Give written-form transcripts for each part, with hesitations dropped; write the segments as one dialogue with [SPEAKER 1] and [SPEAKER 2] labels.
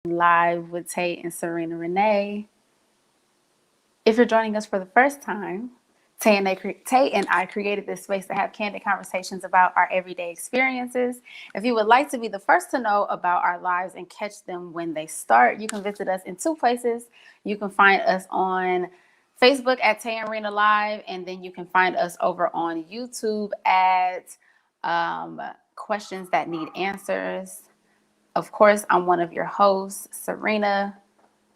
[SPEAKER 1] live with Tay and Serena Renee. If you're joining us for the first time, Tay and I created this space to have candid conversations about our everyday experiences. If you would like to be the first to know about our lives and catch them when they start, you can visit us in two places. You can find us on Facebook at Tay and Rina Live, and then you can find us over on YouTube at Questions That Need Answers. Of course, I'm one of your hosts, Serina,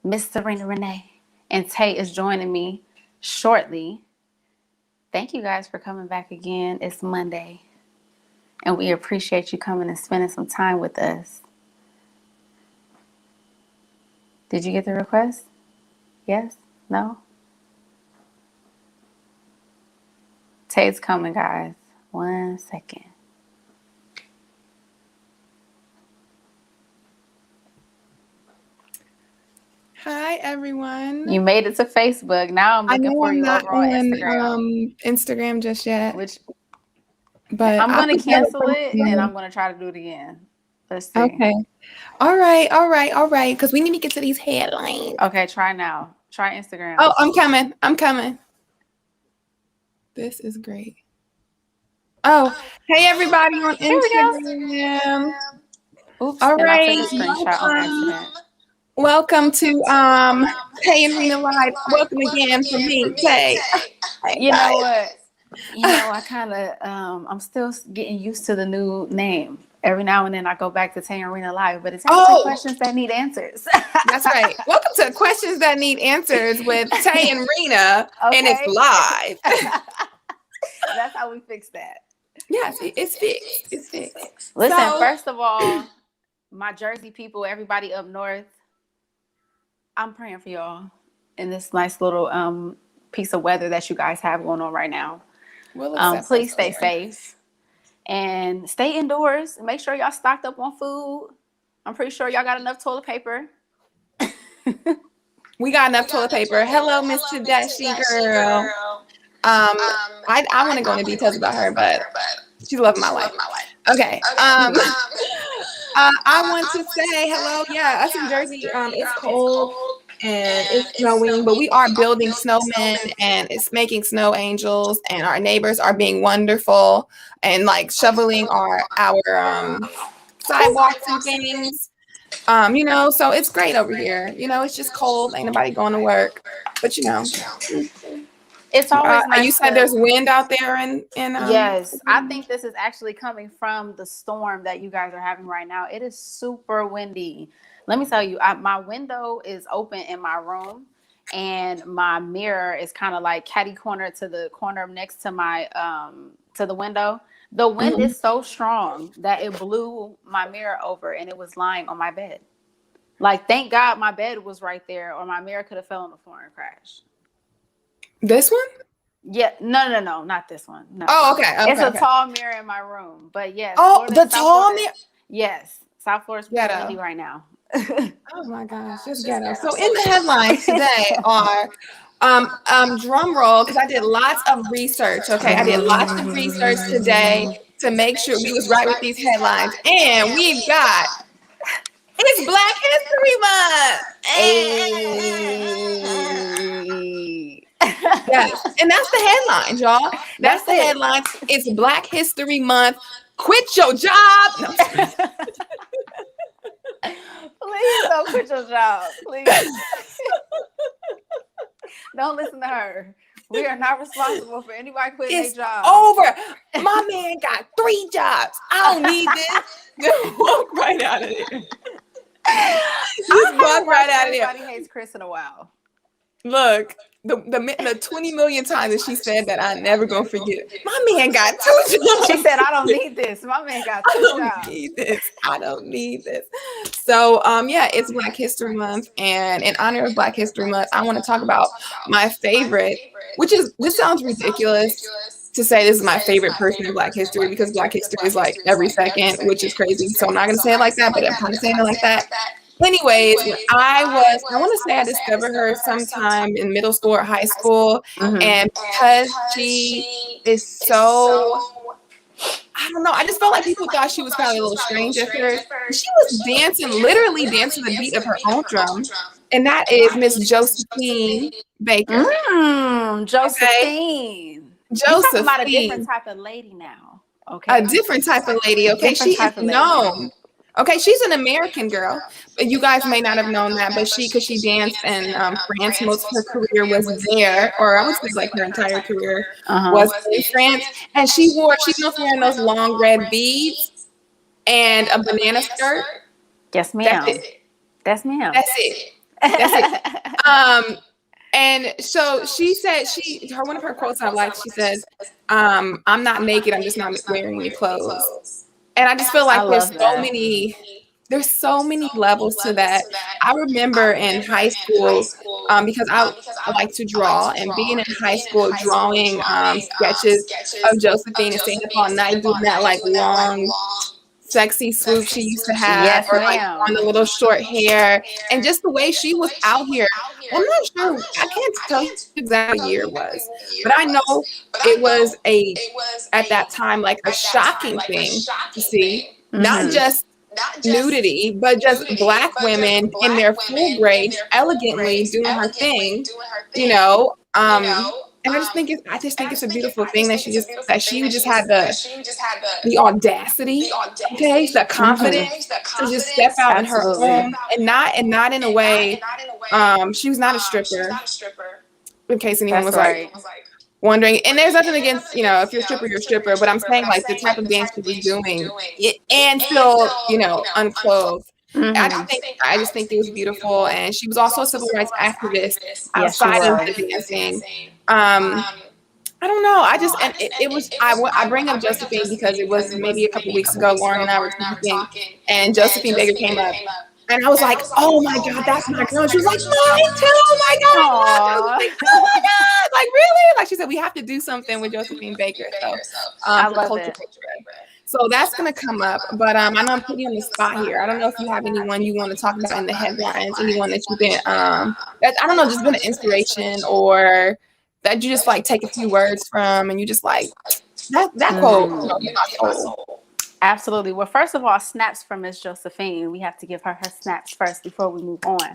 [SPEAKER 1] Miss Serena Renee, and Tay is joining me shortly. Thank you guys for coming back again. It's Monday, and we appreciate you coming and spending some time with us. Did you get the request? Yes? No? Tay's coming, guys. 1 second.
[SPEAKER 2] Hi, everyone.
[SPEAKER 1] You made it to Facebook. Now I'm looking for you over on
[SPEAKER 2] Instagram. Instagram just yet.
[SPEAKER 1] But I'm going to cancel it and I'm going to try to do it again. Let's see.
[SPEAKER 2] Okay. All right. Because we need to get to these headlines.
[SPEAKER 1] Okay, try now. Try Instagram.
[SPEAKER 2] Oh, I'm coming. This is great. Oh, hey, everybody on Instagram.
[SPEAKER 1] Oops,
[SPEAKER 2] all right.
[SPEAKER 1] I took a screenshot on accident.
[SPEAKER 2] Welcome to Tay and Rina Live. Welcome again from me, Tay.
[SPEAKER 1] You know what? I kind of, I'm still getting used to the new name. Every now and then I go back to Tay and Rina Live, but it's actually Questions That Need Answers.
[SPEAKER 2] That's right. Welcome to Questions That Need Answers with Tay and Rina, and it's live.
[SPEAKER 1] That's how we fix that.
[SPEAKER 2] Yes, it's fixed.
[SPEAKER 1] Listen, first of all, my Jersey people, everybody up north, I'm praying for y'all in this nice little piece of weather that you guys have going on right now. Please stay safe and stay indoors. Make sure y'all stocked up on food. I'm pretty sure y'all got enough toilet paper.
[SPEAKER 2] We got enough toilet paper. Hello, Miss Tedeschi girl. I want to go into details about her, but she's loving my life. Okay. I want to say hello. Yeah, us in Jersey, it's cold and it's snowing, but we are building snowmen and it's making snow angels, and our neighbors are being wonderful and like shoveling our sidewalks and things. So it's great over here. It's just cold. Ain't nobody going to work, but
[SPEAKER 1] it's always nice.
[SPEAKER 2] You said there's wind out there, and
[SPEAKER 1] yes, I think this is actually coming from the storm that you guys are having right now. It is super windy. Let me tell you, my window is open in my room, and my mirror is kind of like catty corner to the corner next to my to the window. The wind is so strong that it blew my mirror over, and it was lying on my bed. Like, thank God my bed was right there, or my mirror could have fell on the floor and crashed.
[SPEAKER 2] This one?
[SPEAKER 1] Yeah, no, not this one. No.
[SPEAKER 2] Oh, okay.
[SPEAKER 1] It's a tall mirror in my room, but yes.
[SPEAKER 2] Oh, the tall mirror.
[SPEAKER 1] Yes, South Florida's pretty windy right now.
[SPEAKER 2] Oh my gosh, just ghetto. So in the headlines today are drum roll, because I did lots of research. Okay, I did lots of research today to make sure we was right with these headlines, and we've got it's Black History Month. Yes, and that's the headlines, y'all. That's the headlines. It's Black History Month. Quit your job. No.
[SPEAKER 1] Please don't quit your job. Please. Don't listen to her. We are not responsible for anybody quitting their job.
[SPEAKER 2] Over. My man got 3 jobs. I don't need this. Just walk right out of there. Just walk right out of there.
[SPEAKER 1] Everybody hates Chris in a while.
[SPEAKER 2] Look, the 20 million times that she said that, I'm never gonna forget it. My man got 2 jobs.
[SPEAKER 1] She said, I don't need this. My man got 2 jobs.
[SPEAKER 2] I don't need this. So it's Black History Month, and in honor of Black History Month, I want to talk about my favorite, this sounds ridiculous to say this is my favorite person in Black history, because Black history is like every second, which is crazy. So I'm not gonna say it like that, but I'm kind of saying it like that. Anyways, I want to say I discovered her sometime in middle school or high school, and because she is so I don't know. I just felt like people thought she was probably a little strange at first. She was dancing, literally dancing to the beat of her own drum. And that is Miss Josephine Baker. Okay.
[SPEAKER 1] Josephine. You talking about a different
[SPEAKER 2] Josephine,
[SPEAKER 1] type of lady now.
[SPEAKER 2] a
[SPEAKER 1] Okay.
[SPEAKER 2] different type of lady. Okay. She
[SPEAKER 1] Different
[SPEAKER 2] is
[SPEAKER 1] type of lady.
[SPEAKER 2] known. Okay. She's an American girl. You guys may not have known that, but because she danced in France, most of her career was there, or I would say like her entire career
[SPEAKER 1] Uh-huh.
[SPEAKER 2] was in France. And she's known for wearing those long red beads and a banana skirt.
[SPEAKER 1] Yes,
[SPEAKER 2] That's
[SPEAKER 1] ma'am.
[SPEAKER 2] it.
[SPEAKER 1] That's ma'am.
[SPEAKER 2] That's it. That's it. Um, and so she said one of her quotes I liked, she says, I'm not naked, I'm just not wearing any clothes. And I just feel
[SPEAKER 1] I
[SPEAKER 2] like
[SPEAKER 1] love that.
[SPEAKER 2] there's so many levels to that. I remember in high school, because I like to draw, and being in high school drawing sketches of Josephine and staying up all night doing that like long sexy swoop she used to have,
[SPEAKER 1] Yes,
[SPEAKER 2] or like
[SPEAKER 1] ma'am.
[SPEAKER 2] on the little short hair, and just the way she was out here. I'm not sure, I can't tell you exactly what year it was, but I know it was at that time like a shocking thing to see, not
[SPEAKER 1] Mm-hmm.
[SPEAKER 2] just nudity, but just Black women in their full grace, elegantly doing her thing, you know. And I just think it's a beautiful thing that she just had the audacity, okay, the confidence to just step out in her
[SPEAKER 1] Absolutely.
[SPEAKER 2] own, and not in a way. She was not a stripper, in case anyone
[SPEAKER 1] That's
[SPEAKER 2] was like
[SPEAKER 1] right.
[SPEAKER 2] wondering. And there's nothing against, if you're a stripper, you're a stripper. But I'm saying like the type of dance she was doing, and still, unclothed.
[SPEAKER 1] Mm-hmm.
[SPEAKER 2] I just think it was beautiful, and she was also a civil rights activist
[SPEAKER 1] Yes, she
[SPEAKER 2] outside of
[SPEAKER 1] was.
[SPEAKER 2] the dancing. I don't know. I just and it was I bring up Josephine because it was maybe a couple weeks ago. Lauren and I were talking, and Josephine Baker came up, and I was like, "Oh my God, that's my girl." And she was like, "Mine too. Oh my God, I love her." I was
[SPEAKER 1] Aww.
[SPEAKER 2] like, "Oh my God, like really?" Like she said, we have to do something with Josephine Baker. So
[SPEAKER 1] I
[SPEAKER 2] for
[SPEAKER 1] love
[SPEAKER 2] culture
[SPEAKER 1] it.
[SPEAKER 2] portrait. So that's gonna come up. But I know I'm putting you on the spot here. I don't know if you have anyone you want to talk about in the headlines, anyone that you've been that I don't know, just been an inspiration, or that you just like take a few words from and you just like that quote hit my soul.
[SPEAKER 1] Absolutely. Well, first of all, snaps from Miss Josephine. We have to give her snaps first before we move on.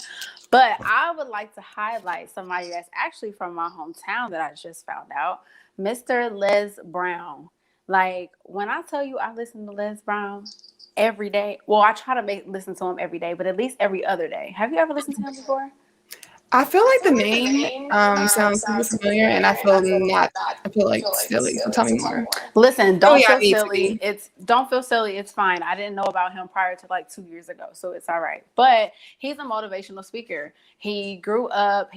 [SPEAKER 1] But I would like to highlight somebody that's actually from my hometown that I just found out, Mr. Les Brown. Like, when I tell you I listen to Les Brown every day, well, I try to listen to him every day, but at least every other day. Have you ever listened to him before?
[SPEAKER 2] I feel like the name sounds super familiar, and I feel like silly. So tell me more.
[SPEAKER 1] Listen,
[SPEAKER 2] Oh
[SPEAKER 1] don't
[SPEAKER 2] yeah, I
[SPEAKER 1] feel
[SPEAKER 2] need to
[SPEAKER 1] silly.
[SPEAKER 2] be.
[SPEAKER 1] Don't feel silly. It's fine. I didn't know about him prior to like 2 years ago, so it's all right. But he's a motivational speaker. He grew up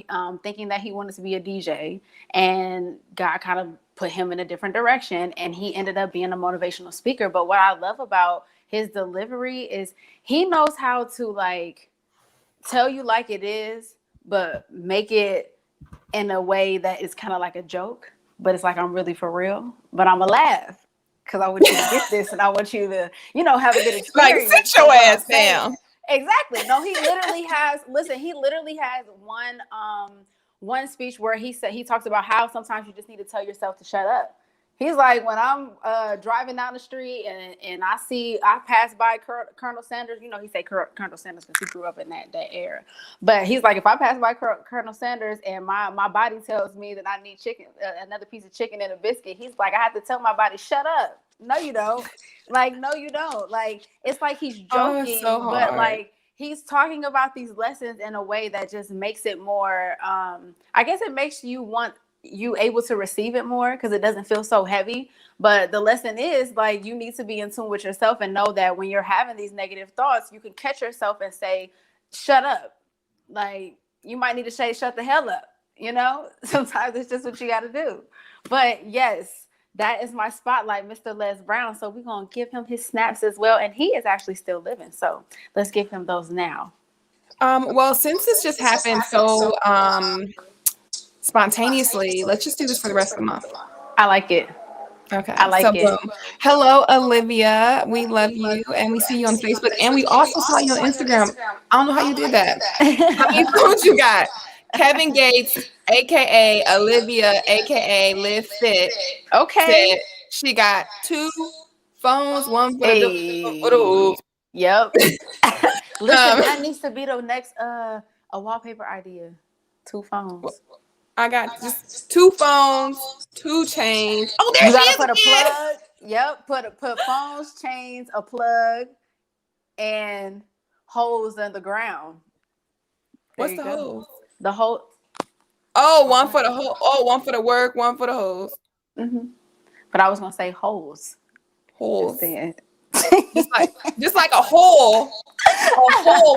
[SPEAKER 1] thinking that he wanted to be a DJ, and God kind of put him in a different direction, and he ended up being a motivational speaker. But what I love about his delivery is he knows how to like tell you like it is, but make it in a way that is kind of like a joke, but it's like I'm really for real, but I'm gonna laugh because I want you to get this and I want you to, have a good
[SPEAKER 2] Like
[SPEAKER 1] experience.
[SPEAKER 2] sit
[SPEAKER 1] So
[SPEAKER 2] your
[SPEAKER 1] what I'm
[SPEAKER 2] ass
[SPEAKER 1] saying,
[SPEAKER 2] down.
[SPEAKER 1] exactly. No, he literally has. Listen, he literally has one speech where he talks about how sometimes you just need to tell yourself to shut up. He's like, when I'm driving down the street and I pass by Colonel Sanders, he say Colonel Sanders because he grew up in that era. But he's like, if I pass by Colonel Sanders and my body tells me that I need chicken, another piece of chicken and a biscuit, he's like, I have to tell my body, shut up. No, you don't. Like, no, you don't. Like, it's like he's
[SPEAKER 2] Oh, it's
[SPEAKER 1] joking,
[SPEAKER 2] so
[SPEAKER 1] but
[SPEAKER 2] hard.
[SPEAKER 1] like he's talking about these lessons in a way that just makes it more. I guess it makes you able to receive it more because it doesn't feel so heavy. But the lesson is like you need to be in tune with yourself and know that when you're having these negative thoughts, you can catch yourself and say, shut up. Like you might need to say, shut the hell up. Sometimes it's just what you got to do. But yes, that is my spotlight, Mr. Les Brown. So we're going to give him his snaps as well. And he is actually still living. So let's give him those now.
[SPEAKER 2] Well, since this just happened so spontaneously, let's just do this for the rest of the month.
[SPEAKER 1] I like it. I
[SPEAKER 2] Okay, so
[SPEAKER 1] like it.
[SPEAKER 2] boom. Hello, Olivia. We love you, and we see you on Facebook, and we also saw you on Instagram. I don't know how you did that. How many phones you got? Kevin Gates, aka Olivia, aka Live Fit,
[SPEAKER 1] Okay.
[SPEAKER 2] said she got 2 phones, one for the door, one for the
[SPEAKER 1] Hey.
[SPEAKER 2] oof.
[SPEAKER 1] Yep. Listen,
[SPEAKER 2] Um,
[SPEAKER 1] that needs to be the next a wallpaper idea. 2 phones.
[SPEAKER 2] I got just 2 phones, 2 chains. Oh, there
[SPEAKER 1] You
[SPEAKER 2] she
[SPEAKER 1] gotta
[SPEAKER 2] is
[SPEAKER 1] put a
[SPEAKER 2] again.
[SPEAKER 1] plug. Yep. Put phones, chains, a plug, and holes in the ground. There
[SPEAKER 2] What's
[SPEAKER 1] you
[SPEAKER 2] the
[SPEAKER 1] go.
[SPEAKER 2] hose?
[SPEAKER 1] The whole.
[SPEAKER 2] Oh, one for the hose. Oh, one for the work, one for the hose.
[SPEAKER 1] Hmm. But I was gonna say holes. Just
[SPEAKER 2] Holes.
[SPEAKER 1] saying.
[SPEAKER 2] Just like a hole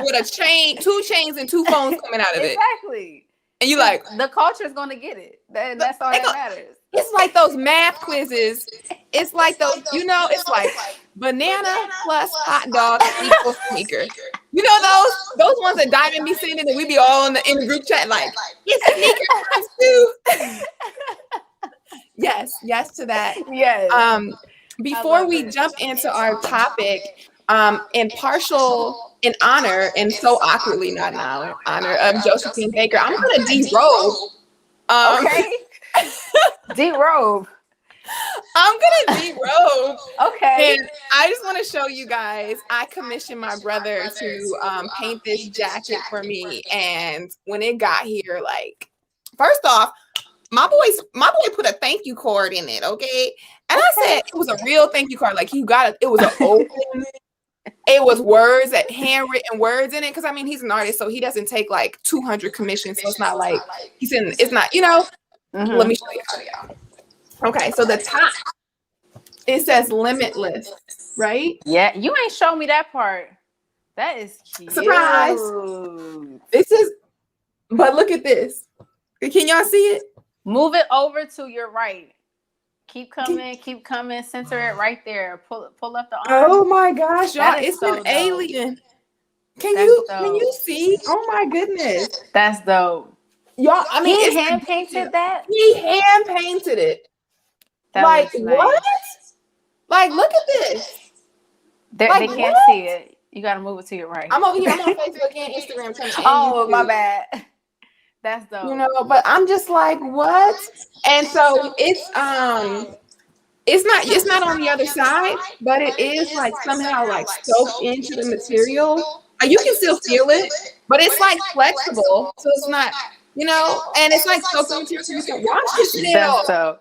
[SPEAKER 2] with a chain, 2 chains and 2 phones coming out of it.
[SPEAKER 1] Exactly.
[SPEAKER 2] And you like,
[SPEAKER 1] The culture is gonna get it. That's all that matters.
[SPEAKER 2] it's like those math quizzes. It's like those, it's like banana plus hot dog equals sneaker. You know those ones that Diamond be sending and we be all in the group chat like, it's sneaker times 2. Yes to that.
[SPEAKER 1] Yes.
[SPEAKER 2] Before we jump into our topic, in honor, and so awkwardly not in honor of Josephine Baker, I'm gonna derobe.
[SPEAKER 1] Okay. D-robe.
[SPEAKER 2] I'm gonna derobe.
[SPEAKER 1] Okay.
[SPEAKER 2] And I just want to show you guys, I commissioned my brother to paint this jacket for me. And when it got here, like, first off, my boy put a thank you card in it, okay? And I said it was a real thank you card. Like it was an open, it was words, that handwritten words in it. Because I mean, he's an artist, so he doesn't take like 200 commissions. So it's not like it's not, Let me show you. Okay, so the top, it says limitless, right?
[SPEAKER 1] Yeah, you ain't show me that part. That is cute.
[SPEAKER 2] Surprise. But look at this. Can y'all see it?
[SPEAKER 1] Move it over to your right. Keep coming. Center it right there. Pull up the arm.
[SPEAKER 2] Oh my gosh, y'all! It's
[SPEAKER 1] so
[SPEAKER 2] an
[SPEAKER 1] dope.
[SPEAKER 2] alien. Can
[SPEAKER 1] That's
[SPEAKER 2] you see? Oh my goodness,
[SPEAKER 1] that's dope.
[SPEAKER 2] y'all! I mean,
[SPEAKER 1] He hand painted that.
[SPEAKER 2] He hand painted it.
[SPEAKER 1] That
[SPEAKER 2] Like
[SPEAKER 1] looks
[SPEAKER 2] what?
[SPEAKER 1] nice.
[SPEAKER 2] Like look at this.
[SPEAKER 1] They
[SPEAKER 2] Like,
[SPEAKER 1] can't
[SPEAKER 2] what?
[SPEAKER 1] see it. You gotta move it to your right.
[SPEAKER 2] I'm over here. I'm on Facebook and Instagram. And
[SPEAKER 1] Oh,
[SPEAKER 2] YouTube.
[SPEAKER 1] my bad. That's dope.
[SPEAKER 2] But I'm just like, what? And so it's not on the other side, but it is like somehow like soaked into the material. You can still feel it, but it's like flexible, so it's not, and it's like soaked in material, so you can wash it still.
[SPEAKER 1] That's dope.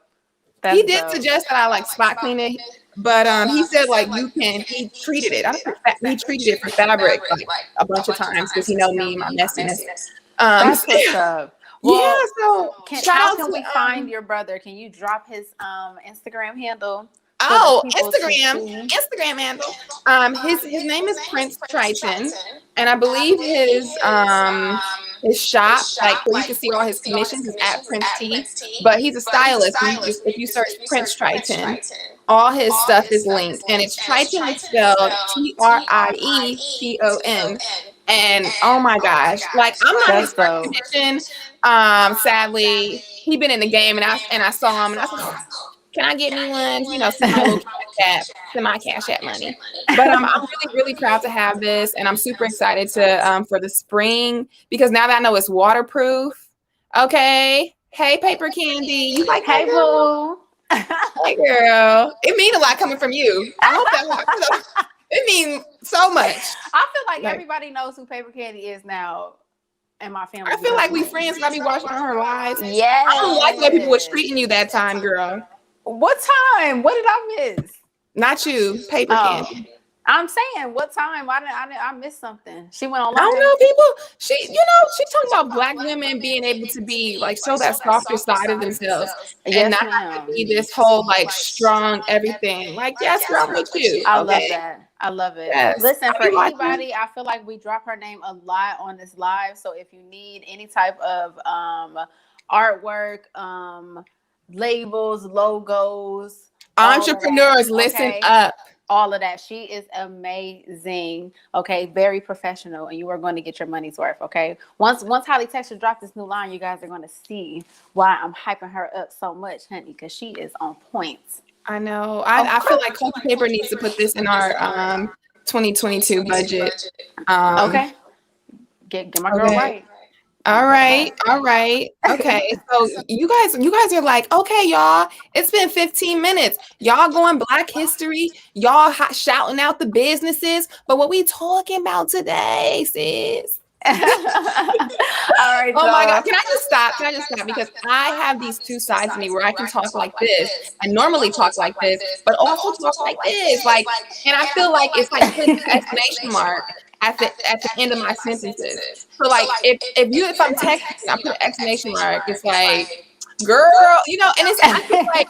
[SPEAKER 2] He did suggest that I like spot clean it, but he said like he treated it. He treated it for fabric like a bunch of times because he know me and my messiness.
[SPEAKER 1] That's what's up. Well,
[SPEAKER 2] yeah, so
[SPEAKER 1] how can we find your brother? Can you drop his Instagram handle?
[SPEAKER 2] Instagram handle. His name is Prince Triton, and I believe his shop, like where you can see all his commissions, is at Prince T. But he's a stylist. If you search Prince Triton, all his stuff is linked, and it's Triton is spelled Trieton. And oh my gosh, like I'm not his first commission. Sadly, he been in the game, and I saw him, and I was like, can I get me one? Send my little cash app money. But I'm really, really proud to have this, and I'm super excited to for the spring, because now that I know it's waterproof. Okay, hey Paper Candy, you like
[SPEAKER 1] hey boo?
[SPEAKER 2] Hey girl, it means a lot coming from you. I hope that it means so much.
[SPEAKER 1] I feel like everybody knows who Paper Candy is now. And my family.
[SPEAKER 2] I feel like we friends, and I be watching her lives.
[SPEAKER 1] Yeah.
[SPEAKER 2] I don't like the way people was treating you that time, girl.
[SPEAKER 1] What time? What did I miss?
[SPEAKER 2] Not you, Paper Candy.
[SPEAKER 1] I'm saying, what time? I missed something. She went on.
[SPEAKER 2] I don't know, people. She's talking about Black women being able to be like show that softer side of themselves, and not have to be this whole like strong everything. Like, yes, girl, with you.
[SPEAKER 1] I love that. I love it.
[SPEAKER 2] Yes.
[SPEAKER 1] Listen, for anybody, I feel like we drop her name a lot on this live. So if you need any type of artwork, labels, logos,
[SPEAKER 2] entrepreneurs, listen up.
[SPEAKER 1] All of that. She is amazing. Okay, very professional, and you are going to get your money's worth. Okay, once Holly Texture dropped this new line, you guys are going to see why I'm hyping her up so much, honey, because she is on point.
[SPEAKER 2] I know. I feel like Culture Paper needs to put this in our 2022 budget.
[SPEAKER 1] Okay, get my girl right.
[SPEAKER 2] All right, all right. Okay. So you guys are like, okay, y'all, it's been 15 minutes. Y'all going Black History, y'all shouting out the businesses, but what we talking about today, sis?
[SPEAKER 1] All right,
[SPEAKER 2] Oh my God.
[SPEAKER 1] y'all.
[SPEAKER 2] Can I just stop? Can I just stop? Because I have these two sides of me where I can talk like this and normally talk like this, but also talk like this. Like, and I feel like it's like putting an exclamation mark at the end of my sentences. So like if I'm texting, I put an exclamation mark, it's like, girl, and it's I feel like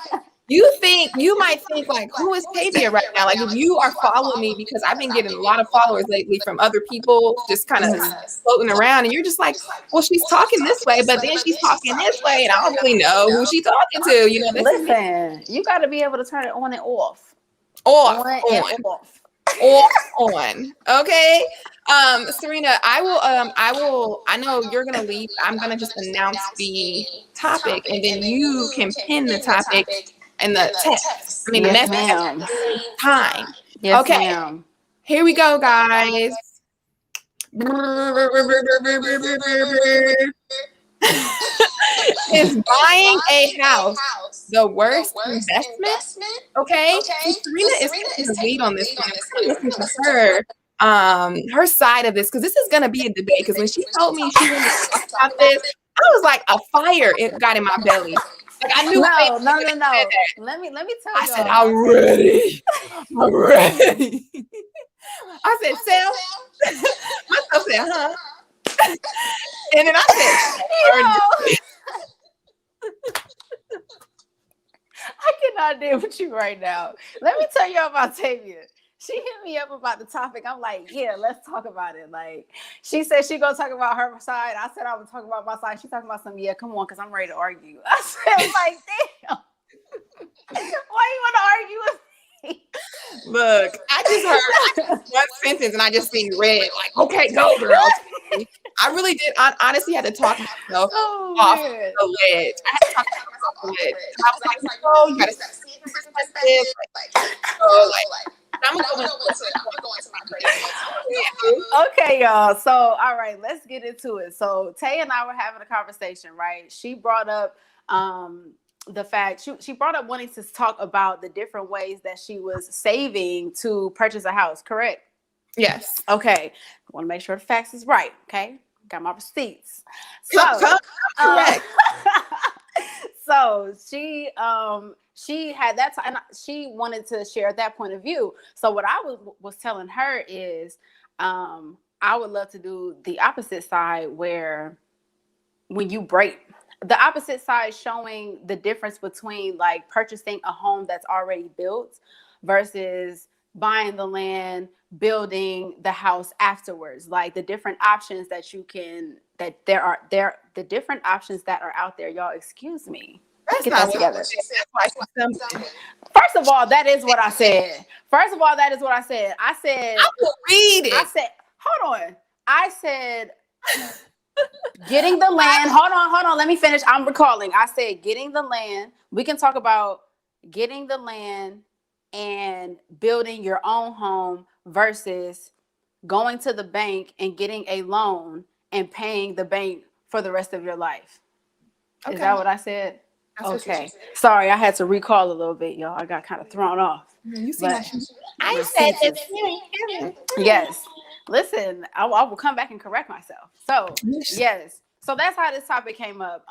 [SPEAKER 2] you might think like, who is Tavia right now? Like if you are following me, because I've been getting a lot of followers lately from other people just kind of floating around, and you're just like, well, she's talking this way, but then she's talking this way, and I don't really know who she's talking to. This is me.
[SPEAKER 1] Listen, you got to be able to turn it on and off.
[SPEAKER 2] Off,
[SPEAKER 1] On
[SPEAKER 2] on,
[SPEAKER 1] and off.
[SPEAKER 2] off, on. Okay. Serina, I know you're gonna leave. I'm gonna just announce the topic, and then you can pin the topic in the text. I mean, the
[SPEAKER 1] Yes,
[SPEAKER 2] message at
[SPEAKER 1] ma'am.
[SPEAKER 2] the same time.
[SPEAKER 1] Yes,
[SPEAKER 2] Okay,
[SPEAKER 1] ma'am.
[SPEAKER 2] here we go, guys. Is buying a house the worst investment? Okay, so Serena is taking the lead on this one. I'm gonna listen to her side of this, because this is gonna be a debate. Because when she told me she wanted to talk about this, I was like, a fire it got in my belly. Like I knew.
[SPEAKER 1] No. Let me tell
[SPEAKER 2] I
[SPEAKER 1] y'all.
[SPEAKER 2] said, I'm ready. I'm ready. I said, Sam. Myself said, huh? And then I said,
[SPEAKER 1] I cannot deal with you right now. Let me tell you about Tavia. She hit me up about the topic. I'm like, yeah, let's talk about it. Like, she said she gonna talk about her side. I said I would talk about my side. She talking about some, yeah, come on, because I'm ready to argue. I said, like, damn. Why you want to argue with me?
[SPEAKER 2] look, I just heard one sentence and I just seen red. Like, okay, go, girl. I really did. I honestly had to talk myself off the ledge. I had to talk myself off the ledge. I was like, no, you gotta see it from perspective. I'm gonna go into my crazy.
[SPEAKER 1] Okay, y'all. So, all right, let's get into it. So, Tay and I were having a conversation, right? She brought up the fact she brought up wanting to talk about the different ways that she was saving to purchase a house, correct?
[SPEAKER 2] Yes.
[SPEAKER 1] Okay. I want to make sure the facts is right. Okay. Got my receipts.
[SPEAKER 2] Correct.
[SPEAKER 1] So she had that time. She wanted to share that point of view. So what I was telling her is, I would love to do the opposite side, where when you break the opposite side, showing the difference between like purchasing a home that's already built versus buying the land, building the house afterwards. Like the different options that the different options that are out there. Y'all, excuse me.
[SPEAKER 2] That's
[SPEAKER 1] Get
[SPEAKER 2] not
[SPEAKER 1] that
[SPEAKER 2] what
[SPEAKER 1] together. First of all, that is what I said. I said,
[SPEAKER 2] I will read it.
[SPEAKER 1] I said, hold on. I said, getting the land. Hold on. Let me finish. I'm recalling. I said, getting the land. We can talk about getting the land and building your own home versus going to the bank and getting a loan and paying the bank for the rest of your life. Okay. Is that what I said? That's okay. Sorry, I had to recall a little bit, y'all. I got kind of thrown off.
[SPEAKER 2] You see, I said this.
[SPEAKER 1] Yes. Listen, I will come back and correct myself. So, yes. So that's how this topic came up.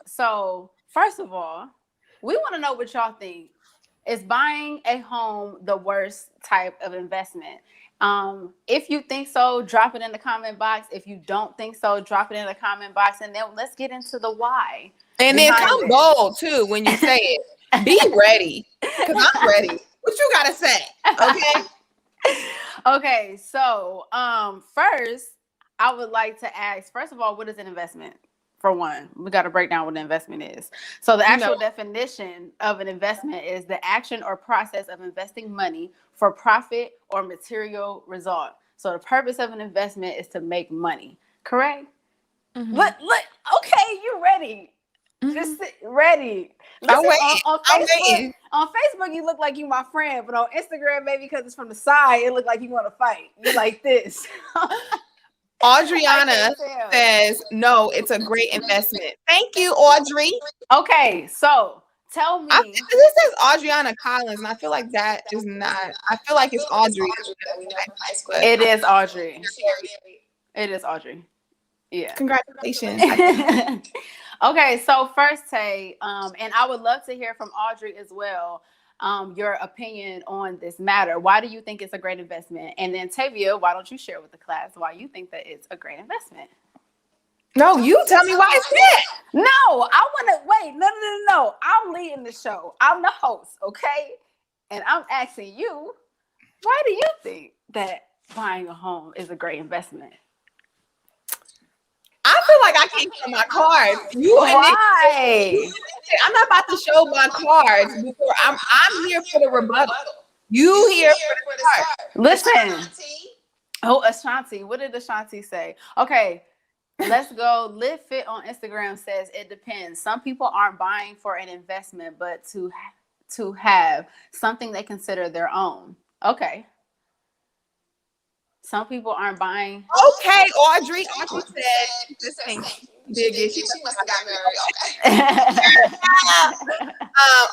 [SPEAKER 1] So first of all, we want to know what y'all think. Is buying a home the worst type of investment? If you think so, drop it in the comment box. If you don't think so, drop it in the comment box, and then let's get into the why.
[SPEAKER 2] And then come bold too when you say it. Be ready, because I'm ready. What you gotta say? Okay.
[SPEAKER 1] Okay. So, first, I would like to ask. First of all, what is an investment? For one, we got to break down what an investment is. So the actual definition of an investment is the action or process of investing money for profit or material result. So the purpose of an investment is to make money. Correct? Mm-hmm. Look, okay, you ready. Mm-hmm. Just ready. Listen, on Facebook, you look like you my friend, but on Instagram, maybe because it's from the side, it look like you want to fight. You like this.
[SPEAKER 2] Adriana says, no, it's a great investment. Thank you, Audrey.
[SPEAKER 1] Okay, so tell me.
[SPEAKER 2] This says Adriana Collins, and I feel like that is not. I feel like it's Audrey.
[SPEAKER 1] It is Audrey. It is Audrey. Yeah.
[SPEAKER 2] Congratulations.
[SPEAKER 1] Okay, so first, Tay, and I would love to hear from Audrey as well, your opinion on this matter. Why do you think it's a great investment? And then Tavia, why don't you share with the class why you think that it's a great investment?
[SPEAKER 2] No, you tell me why it's that.
[SPEAKER 1] No, I want to wait. No. I'm leading the show. I'm the host, okay? And I'm asking you, why do you think that buying a home is a great investment?
[SPEAKER 2] I feel like I can't show my cards.
[SPEAKER 1] Why?
[SPEAKER 2] I'm not about to show my cards before I'm here for the rebuttal. You here for the cards.
[SPEAKER 1] Listen. Oh, Ashanti. What did Ashanti say? Okay, let's go. Live Fit on Instagram says it depends. Some people aren't buying for an investment, but to have something they consider their own. Okay. Some people aren't buying.
[SPEAKER 2] Okay, Audrey. Audrey said this thing. She must have got married. Okay.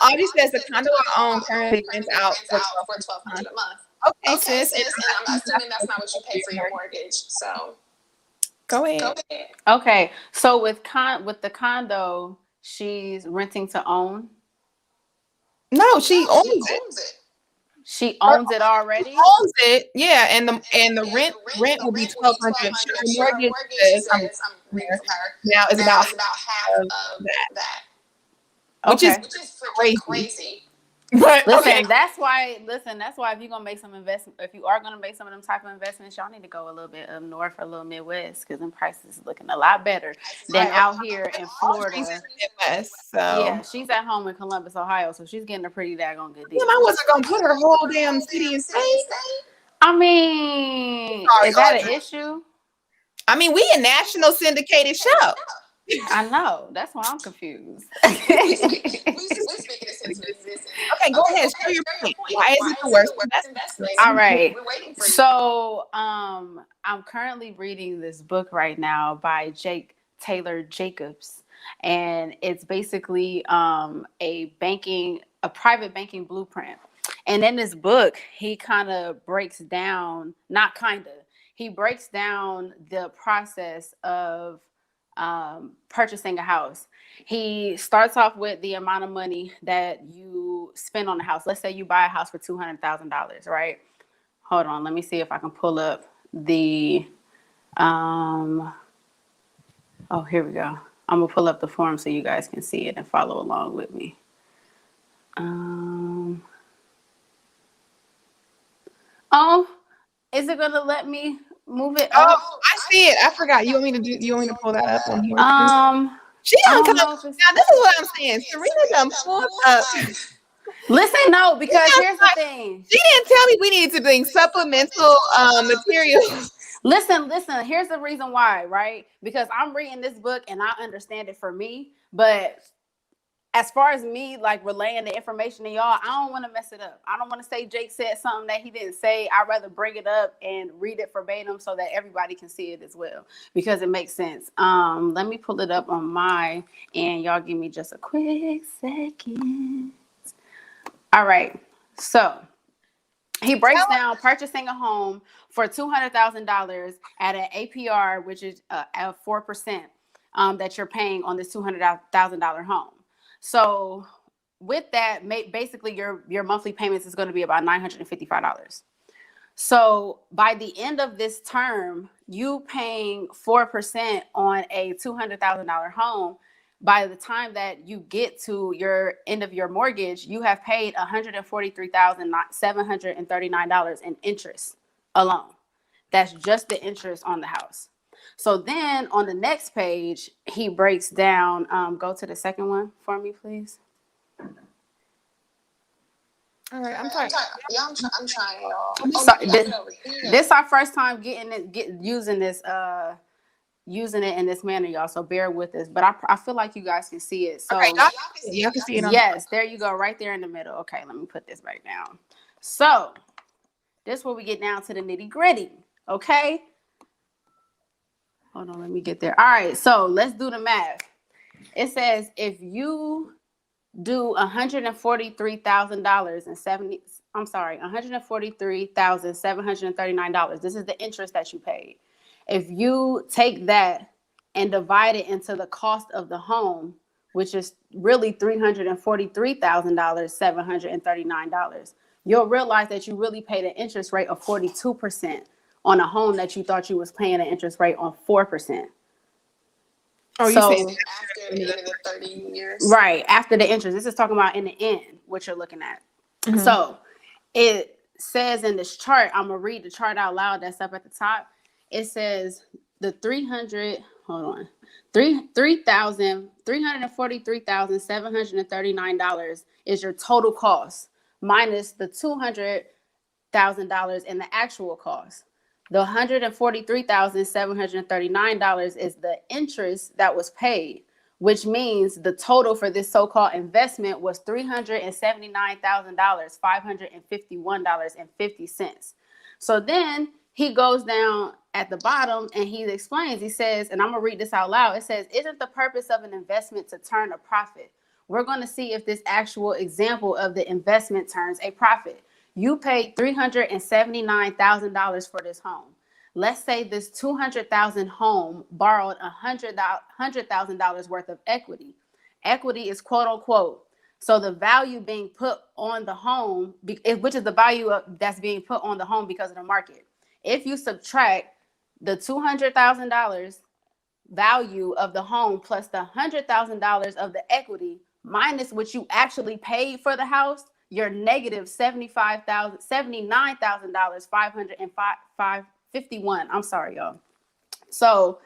[SPEAKER 2] Audrey says the condo I own currently rents out for $1,200 a month. Okay, sis. And I'm assuming that's not what you pay for your mortgage. So go ahead.
[SPEAKER 1] Okay, so with the condo, she's renting to own.
[SPEAKER 2] No, she owns it.
[SPEAKER 1] She owns it already.
[SPEAKER 2] Owns it, yeah, and the rent will be $1,200. Mortgage is now is about half of that, which is crazy. But
[SPEAKER 1] listen, that's why if you're gonna make some investment, if you are gonna make some of them type of investments, y'all need to go a little bit up north or a little Midwest, because them prices is looking a lot better than out here in Florida.
[SPEAKER 2] Midwest, so
[SPEAKER 1] yeah, she's at home in Columbus, Ohio, so she's getting a pretty daggone good deal.
[SPEAKER 2] I wasn't gonna put her whole damn city in state.
[SPEAKER 1] I mean, is that an issue?
[SPEAKER 2] I mean, we a national syndicated show.
[SPEAKER 1] I know. That's why I'm confused.
[SPEAKER 2] Okay, go ahead. Share your point. Why is it the worst investment?
[SPEAKER 1] All right. So, I'm currently reading this book right now by Taylor Jacobs, and it's basically a private banking blueprint. And in this book, he kind of breaks down, he breaks down the process of purchasing a house. He starts off with the amount of money that you spend on the house. Let's say you buy a house for $200,000, right? Hold on, let me see if I can pull up the oh, here we go. I'm gonna pull up the form so you guys can see it and follow along with me. Oh, is it gonna let me move it up?
[SPEAKER 2] Oh, I see it. I forgot. You want me to pull that up on here? She
[SPEAKER 1] I
[SPEAKER 2] don't come.
[SPEAKER 1] don't know if
[SPEAKER 2] Now
[SPEAKER 1] it's-
[SPEAKER 2] this is what I'm saying. Serena done pulled up.
[SPEAKER 1] Listen, no, because here's the thing.
[SPEAKER 2] She didn't tell me we needed to bring supplemental materials.
[SPEAKER 1] Listen, here's the reason why, right? Because I'm reading this book and I understand it for me, but as far as me like relaying the information to y'all, I don't want to mess it up. I don't want to say Jake said something that he didn't say. I'd rather bring it up and read it verbatim so that everybody can see it as well, because it makes sense. Let me pull it up on my end. Y'all give me just a quick second. All right. So he breaks down purchasing a home for $200,000 at an APR, which is at 4%, that you're paying on this $200,000 home. So with that, basically your monthly payments is going to be about $955. So by the end of this term, you paying 4% on a $200,000 home. By the time that you get to your end of your mortgage, you have paid $143,739 in interest alone. That's just the interest on the house. So then on the next page, he breaks down, go to the second one for me, please.
[SPEAKER 2] All right, I'm trying. Yeah, I'm trying, y'all.
[SPEAKER 1] Sorry, this is our first time using it in this manner, y'all. So bear with us. But I feel like you guys can see it. So
[SPEAKER 2] okay, y'all can see it.
[SPEAKER 1] Yes, there you go, right there in the middle. Okay, let me put this back down. So this is where we get down to the nitty gritty. Okay. Hold on, let me get there. All right, so let's do the math. It says if you do $143,000 and 70, I'm sorry, $143,739. This is the interest that you paid. If you take that and divide it into the cost of the home, which is really $343,000, $739, you'll realize that you really paid an interest rate of 42% on a home that you thought you was paying an interest rate on 4%.
[SPEAKER 2] Oh, you
[SPEAKER 1] So
[SPEAKER 2] saying
[SPEAKER 3] After the end of the 30 years.
[SPEAKER 1] right after the interest, this is talking about in the end what you're looking at.
[SPEAKER 2] Mhm.
[SPEAKER 1] So it says in this chart, I'm gonna read the chart out loud that's up at the top. It says the 300, hold on, $343,739 is your total cost minus the $200,000 in the actual cost. The $143,739 is the interest that was paid, which means the total for this so-called investment was $379,000, $551.50. So then he goes down at the bottom and he explains, he says, and I'm gonna read this out loud. It says, isn't the purpose of an investment to turn a profit? We're going to see if this actual example of the investment turns a profit. You paid $379,000 for this home. Let's say this $200,000 home borrowed $100,000 worth of equity. Equity is quote unquote. So the value being put on the home, which is the value that's being put on the home because of the market. If you subtract the $200,000 value of the home plus the $100,000 of the equity minus what you actually paid for the house, you're negative $79,000, 551. I'm sorry, y'all. So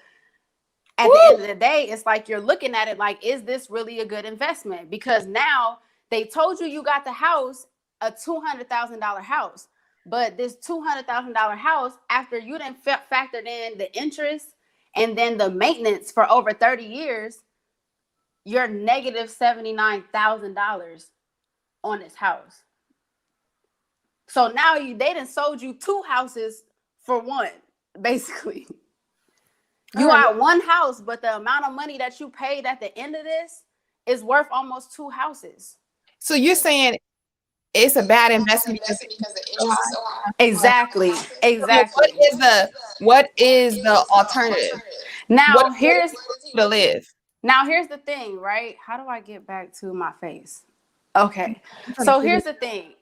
[SPEAKER 1] at the end of the day, it's like you're looking at it like, is this really a good investment? Because now they told you got the house, a $200,000 house, but this $200,000 house, after you then factored in the interest and then the maintenance for over 30 years, you're negative $79,000 on this house. So now they done sold you two houses for one, basically. You got one house, but the amount of money that you paid at the end of this is worth almost two houses.
[SPEAKER 2] So you're saying it's a bad investment because
[SPEAKER 3] the interest is so high.
[SPEAKER 1] Exactly.
[SPEAKER 2] What is the alternative?
[SPEAKER 1] Now
[SPEAKER 2] here's to live.
[SPEAKER 1] Now here's the thing, right? How do I get back to my face? Okay. So here's the thing.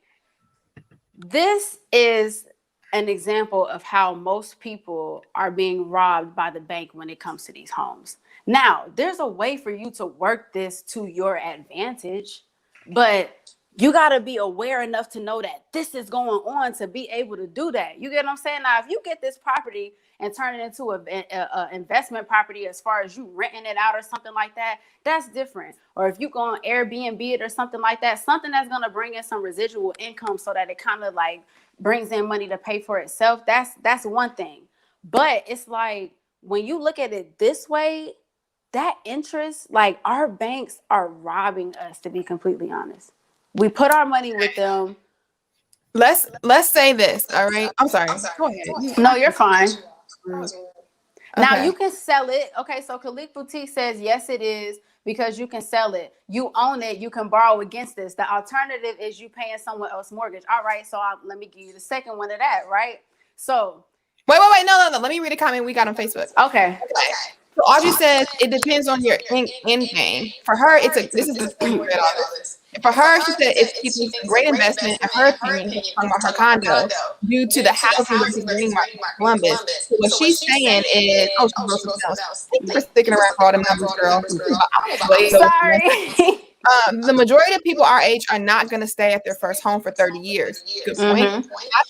[SPEAKER 1] This is an example of how most people are being robbed by the bank when it comes to these homes. Now, there's a way for you to work this to your advantage, but you got to be aware enough to know that this is going on to be able to do that. You get what I'm saying? Now, if you get this property and turn it into an investment property as far as you renting it out or something like that, that's different. Or if you go on Airbnb it or something like that, something that's going to bring in some residual income so that it kind of like brings in money to pay for itself, that's one thing. But it's like when you look at it this way, that interest, like our banks are robbing us, to be completely honest. We put our money with them.
[SPEAKER 2] Let's say this, all right? I'm sorry. Go ahead.
[SPEAKER 1] No, you're fine. Now
[SPEAKER 2] Okay.
[SPEAKER 1] you can sell it. Okay, so Khalik Boutique says yes, it is, because you can sell it. You own it. You can borrow against this. The alternative is you paying someone else mortgage. All right, so let me give you the second one of that, right? So
[SPEAKER 2] Wait. No. Let me read a comment we got on Facebook.
[SPEAKER 1] Okay.
[SPEAKER 2] So Audrey says it depends on your end game. For her, this is the For her, she said it's a great investment, in her opinion, talking about her condo, due to the housing versus green market in Columbus. So what she's saying is, she wrote something else. Thank you for sticking around for all the numbers, girl.
[SPEAKER 1] Sorry.
[SPEAKER 2] The majority of people our age are not going to stay at their first home for 30 years. Good point. I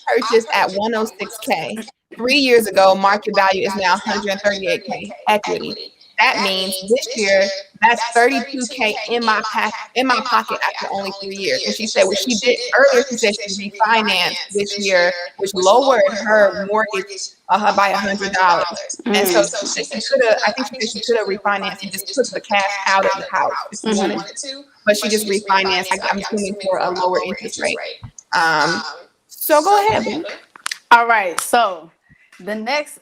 [SPEAKER 2] purchased at 106K. 3 years ago, market value is now 138K equity. That means this year, that's 32K in my pocket after only 3 years. And she said what she did earlier, she said she refinanced this year, which lowered her mortgage by $100. And so she should have, I think she should have refinanced and just took the cash out of the house if she wanted to. But she just refinanced, I'm assuming, for a lower interest rate. So go ahead, babe.
[SPEAKER 1] All right, so The next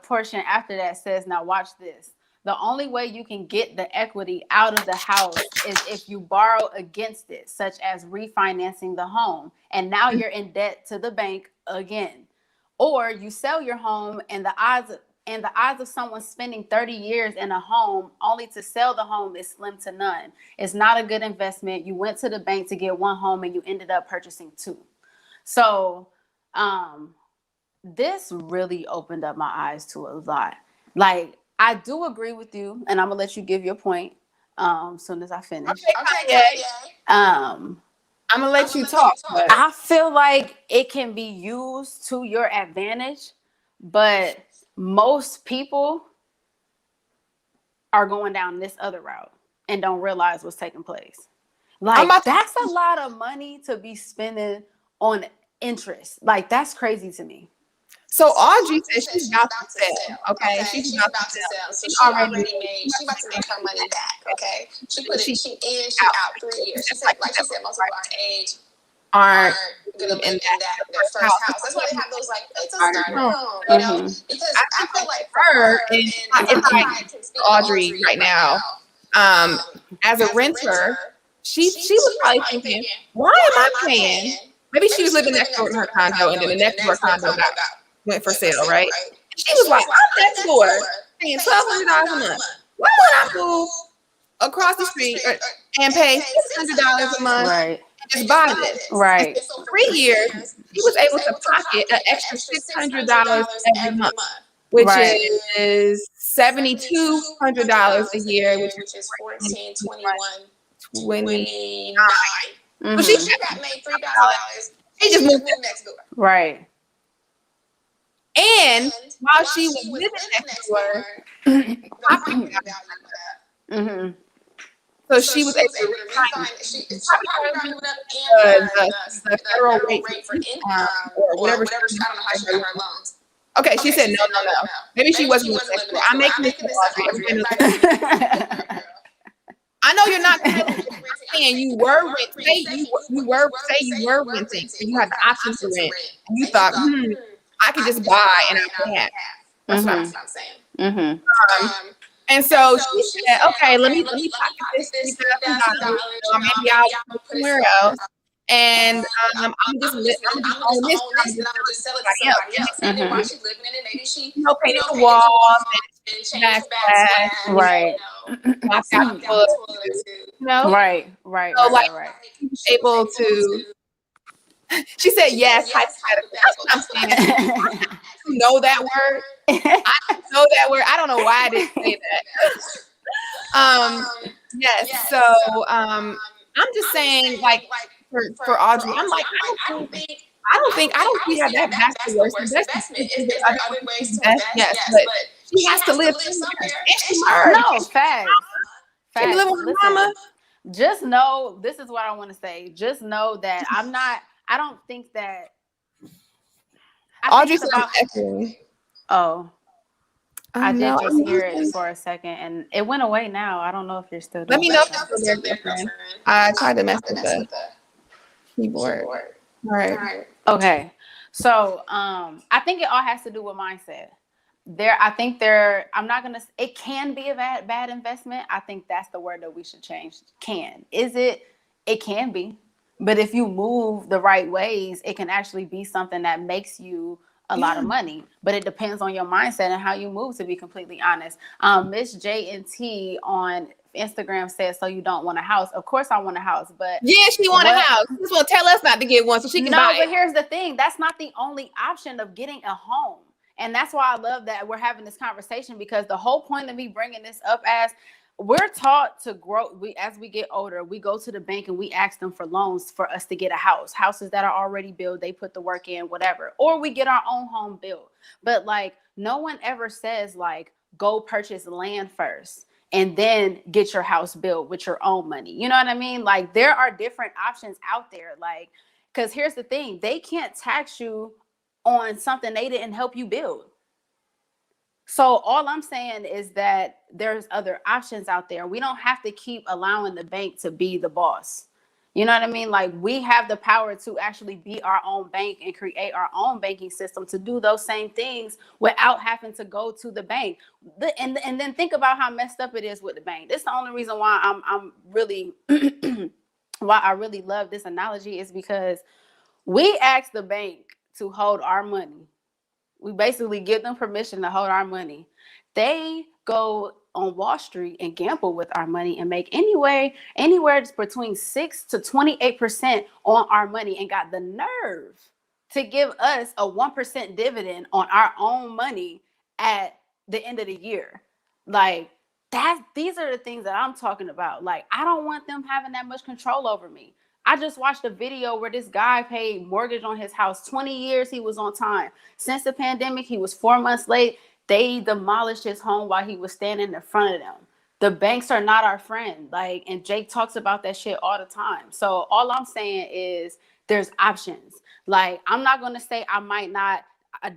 [SPEAKER 1] portion after that says, now watch this. The only way you can get the equity out of the house is if you borrow against it, such as refinancing the home. And now you're in debt to the bank again. Or you sell your home and the odds of someone spending 30 years in a home only to sell the home is slim to none. It's not a good investment. You went to the bank to get one home and you ended up purchasing two. So, this really opened up my eyes to a lot. Like, I do agree with you, and I'm gonna let you give your point soon as I finish.
[SPEAKER 2] Okay, Kanye.
[SPEAKER 1] Um,
[SPEAKER 2] I'm gonna let you talk, but
[SPEAKER 1] I feel like it can be used to your advantage, but most people are going down this other route and don't realize what's taking place. Like, that's a lot of money to be spending on interest. Like, that's crazy to me.
[SPEAKER 2] so Audrey says she's about to sell. Okay, she's about to sell.
[SPEAKER 3] So she already made. She about to make her money back. Okay, she put it. She in. She out 3 years. She said, like she said, most people our age aren't gonna live in that their first house. That's why they have those like it's a starter home, you know. Because I feel like for her, and I can speak to Audrey right now.
[SPEAKER 2] As a renter, she was probably thinking, why am I paying? Maybe she was living next door in her condo, and then the next door condo went for sale, right? She was like, I'm next door paying $1,200 a month. Why would I move across the street and pay $600 a month and just buy this?
[SPEAKER 1] Right.
[SPEAKER 2] For 3 years, she was able to pocket an extra $600 every month, which is $7,200 a year, which is
[SPEAKER 3] 14, 21,
[SPEAKER 2] 29.
[SPEAKER 3] So she got made $3,000.
[SPEAKER 2] She just moved
[SPEAKER 3] next door.
[SPEAKER 1] Right.
[SPEAKER 2] And while she was living next door, property got
[SPEAKER 1] Mm-hmm.
[SPEAKER 2] so she was able to refinance. The federal rate for income or whatever. I don't know how she got her loans. Okay, she said no. Maybe she wasn't living next door. I'm making this Audrey. I know you're not saying you were renting. You were renting, and you had the option to rent. And you thought, I could just buy and I pay half. That's what I'm saying.
[SPEAKER 1] Mm-hmm.
[SPEAKER 2] And so she said, okay, let me pocket this $3,000. Maybe I'll go somewhere else. And I'm just own this. And I'm just sell it to somebody else. And then while she's living in it, maybe she painted the walls and changed the backsplash.
[SPEAKER 1] Right. Right.
[SPEAKER 2] So like she was able to. She said yes. Hypothetically. That's what I'm saying. You know that word. I know that word. I don't know why I didn't say that. Yes. So I'm just saying, like for Audrey, I'm like I don't see how that's the worst investment. There's other ways to invest. Yes, but she has to live somewhere.
[SPEAKER 1] No, facts.
[SPEAKER 2] Can you live with her mama?
[SPEAKER 1] Just know, this is what I want to say. Just know that I don't think that.
[SPEAKER 2] Audrey said I'm echoing.
[SPEAKER 1] Oh. I did just hear it for a second, and it went away now. I don't know if you're still doing
[SPEAKER 2] Let me know if it's still there, girlfriend. I tried to mess with the keyboard. All right.
[SPEAKER 1] Okay. So I think it all has to do with mindset. It can be a bad investment. I think that's the word that we should change. Can. Is it? It can be. But if you move the right ways, it can actually be something that makes you a lot of money. But it depends on your mindset and how you move, to be completely honest. Miss J&T on Instagram says, so you don't want a house. Of course I want a house, but
[SPEAKER 2] yeah, she want a house. She's gonna tell us not to get one so she can buy it.
[SPEAKER 1] No, but here's the thing. That's not the only option of getting a home. And that's why I love that we're having this conversation, because the whole point of me bringing this up as we're taught to grow. As we get older, we go to the bank and we ask them for loans for us to get a house. Houses that are already built, they put the work in, whatever. Or we get our own home built. But like, no one ever says like, go purchase land first and then get your house built with your own money. You know what I mean? Like, there are different options out there. Like, because here's the thing, they can't tax you on something they didn't help you build. So all I'm saying is that there's other options out there. We don't have to keep allowing the bank to be the boss. You know what I mean? Like, we have the power to actually be our own bank and create our own banking system to do those same things without having to go to the bank. And then think about how messed up it is with the bank. This is the only reason why I'm really why I really love this analogy, is because we ask the bank to hold our money. We basically give them permission to hold our money. They go on Wall Street and gamble with our money and make anywhere between 6 to 28% on our money, and got the nerve to give us a 1% dividend on our own money at the end of the year. Like, these are the things that I'm talking about. Like, I don't want them having that much control over me. I just watched a video where this guy paid mortgage on his house 20 years. He was on time. Since the pandemic, he was 4 months late. They demolished his home while he was standing in front of them. The banks are not our friend. Like, and Jake talks about that shit all the time. So all I'm saying is there's options. Like, I'm not going to say I might not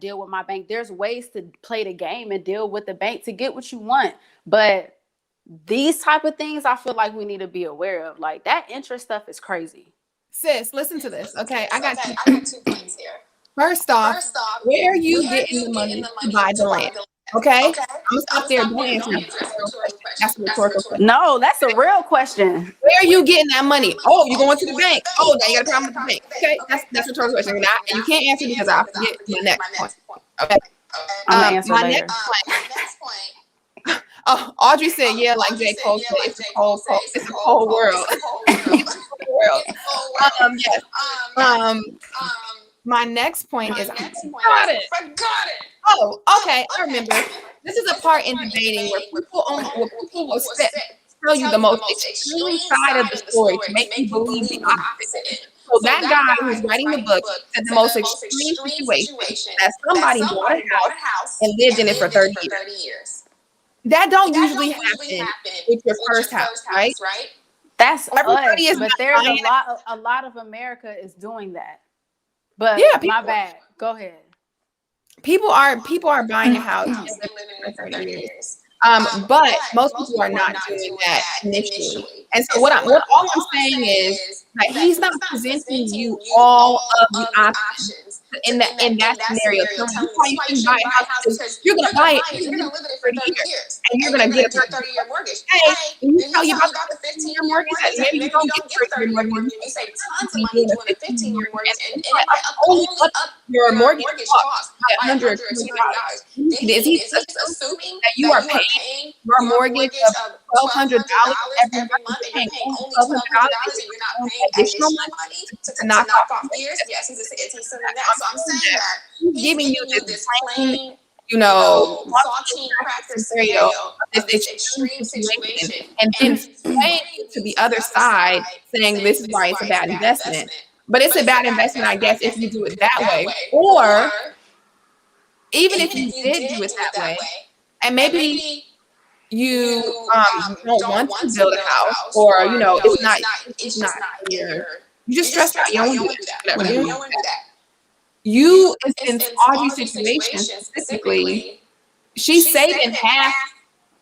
[SPEAKER 1] deal with my bank. There's ways to play the game and deal with the bank to get what you want. But these type of things, I feel like we need to be aware of. Like, that interest stuff is crazy.
[SPEAKER 2] Sis, listen to this. Okay, I got
[SPEAKER 3] 2 points here.
[SPEAKER 2] First off, where are you getting the money to buy the land? Okay, I'm gonna stop there. Don't answer that. That's a rhetorical question.
[SPEAKER 1] No, that's a real question.
[SPEAKER 2] Where are you getting that money? Oh, you're going to the bank. Oh, now you got a problem with the bank. Okay, that's a rhetorical question. And you can't answer because I forget my next point. Okay,
[SPEAKER 1] I'm gonna answer
[SPEAKER 2] my
[SPEAKER 1] later.
[SPEAKER 3] Next point.
[SPEAKER 2] Oh, Audrey said, yeah, like J. Cole said, it's a whole world. It's a whole world. Yes. My next point is, forgot it. Oh, okay, I remember. This is a part in debating where people will tell you the most extreme side of the story to make you believe the opposite. So that guy who's writing the book said the most extreme situation that somebody bought a house and lived in it for 30 years. That don't usually happen with your first house, right?
[SPEAKER 1] That's
[SPEAKER 2] Everybody
[SPEAKER 1] us,
[SPEAKER 2] is
[SPEAKER 1] but
[SPEAKER 2] not
[SPEAKER 1] there's
[SPEAKER 2] buying
[SPEAKER 1] a lot of America is doing that. But
[SPEAKER 2] Yeah,
[SPEAKER 1] my bad. Go ahead.
[SPEAKER 2] people are buying a house and living for 30 years. But most people are not doing that initially. And so all I'm saying is that he's not presenting you all of the options in that scenario. So this is why you can buy a house, because you're gonna buy it, you're gonna live in it for 30 years, and you're gonna get a 30-year mortgage. Hey, and you tell you about the 15-year mortgage, that maybe you don't get a 30-year mortgage, you save tons of money doing a 15-year mortgage, and it might only up your mortgage cost by $100 or $200. Is he assuming that you are paying your mortgage of $1,200 every month, and you're paying only $1,200, and you're not paying additional money to knock off years? Yes, he's assuming that. So I'm saying that he's giving you this plain, saltine cracker scenario of this extreme situation, and then playing to the other side, saying this is why it's a bad investment. But it's a bad investment, I guess, if you do it that way, or even if you did do it that way, and maybe you don't want to build a house, or it's not your, you just stressed out, you don't want to do that. Whatever. You don't want to do that. You, in Audrey's situation specifically, she's saving half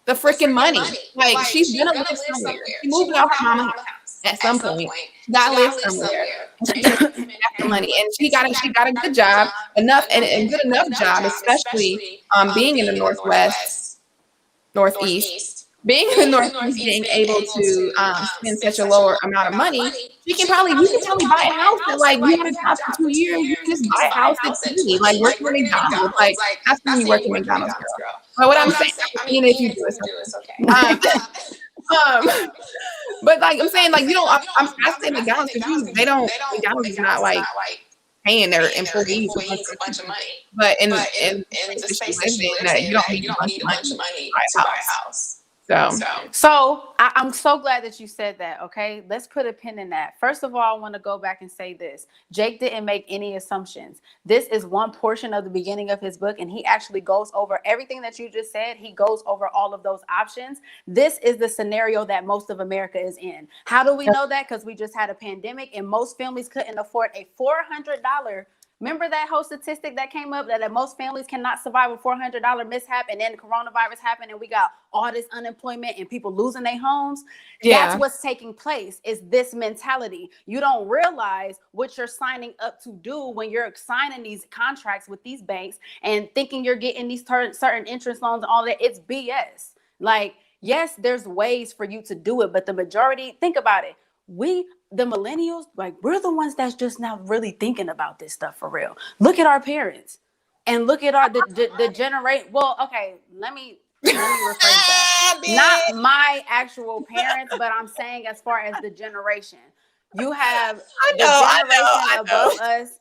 [SPEAKER 2] the freaking money. Like, she's gonna live somewhere. She's moving out her mama's house at some point. She gotta live somewhere. She's gonna spend half the money, and she got a good job, a good enough job, especially being in the Northeast. Being in the Northeast, being able to spend such a lower amount of money, you can probably buy a house that, like, you want a house for 2 years, you can just buy a house at 20, like working at McDonald's. Like, that's when you work at McDonald's, girl. But what I'm saying, even if you do, it's okay. But like I'm saying, like, you don't. I say McDonald's because McDonald's is not like paying their employees a bunch of money. But in the space that you live in, you don't need a bunch of money to buy a house.
[SPEAKER 1] So I'm so glad that you said that. Okay, let's put a pin in that. First of all, I want to go back and say this. Jake didn't make any assumptions. This is one portion of the beginning of his book, and he actually goes over everything that you just said. He goes over all of those options. This is the scenario that most of America is in. How do we know that? Because we just had a pandemic, and most families couldn't afford a $400 Remember that whole statistic that came up that most families cannot survive a $400 mishap, and then the coronavirus happened and we got all this unemployment and people losing their homes? That's what's taking place, is this mentality. You don't realize what you're signing up to do when you're signing these contracts with these banks and thinking you're getting these certain interest loans and all that. It's BS. Like, yes, there's ways for you to do it, but the majority, think about it. The millennials, like, we're the ones that's just now really thinking about this stuff for real. Look at our parents and look at the generation. Well, okay, let me rephrase that. Not my actual parents, but I'm saying as far as the generation. You have the generation above us.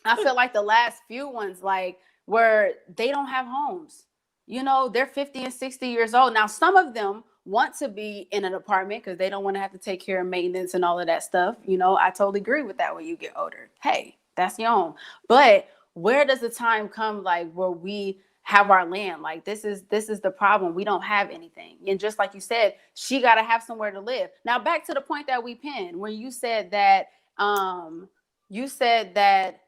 [SPEAKER 1] I feel like the last few ones, like, where they don't have homes. You know, they're 50 and 60 years old. Now, some of them want to be in an apartment because they don't want to have to take care of maintenance and all of that stuff. You know, I totally agree with that when you get older. Hey, that's your own. But where does the time come, like, where we have our land? Like, this is the problem. We don't have anything. And just like you said, she got to have somewhere to live. Now, back to the point that we pinned when you said that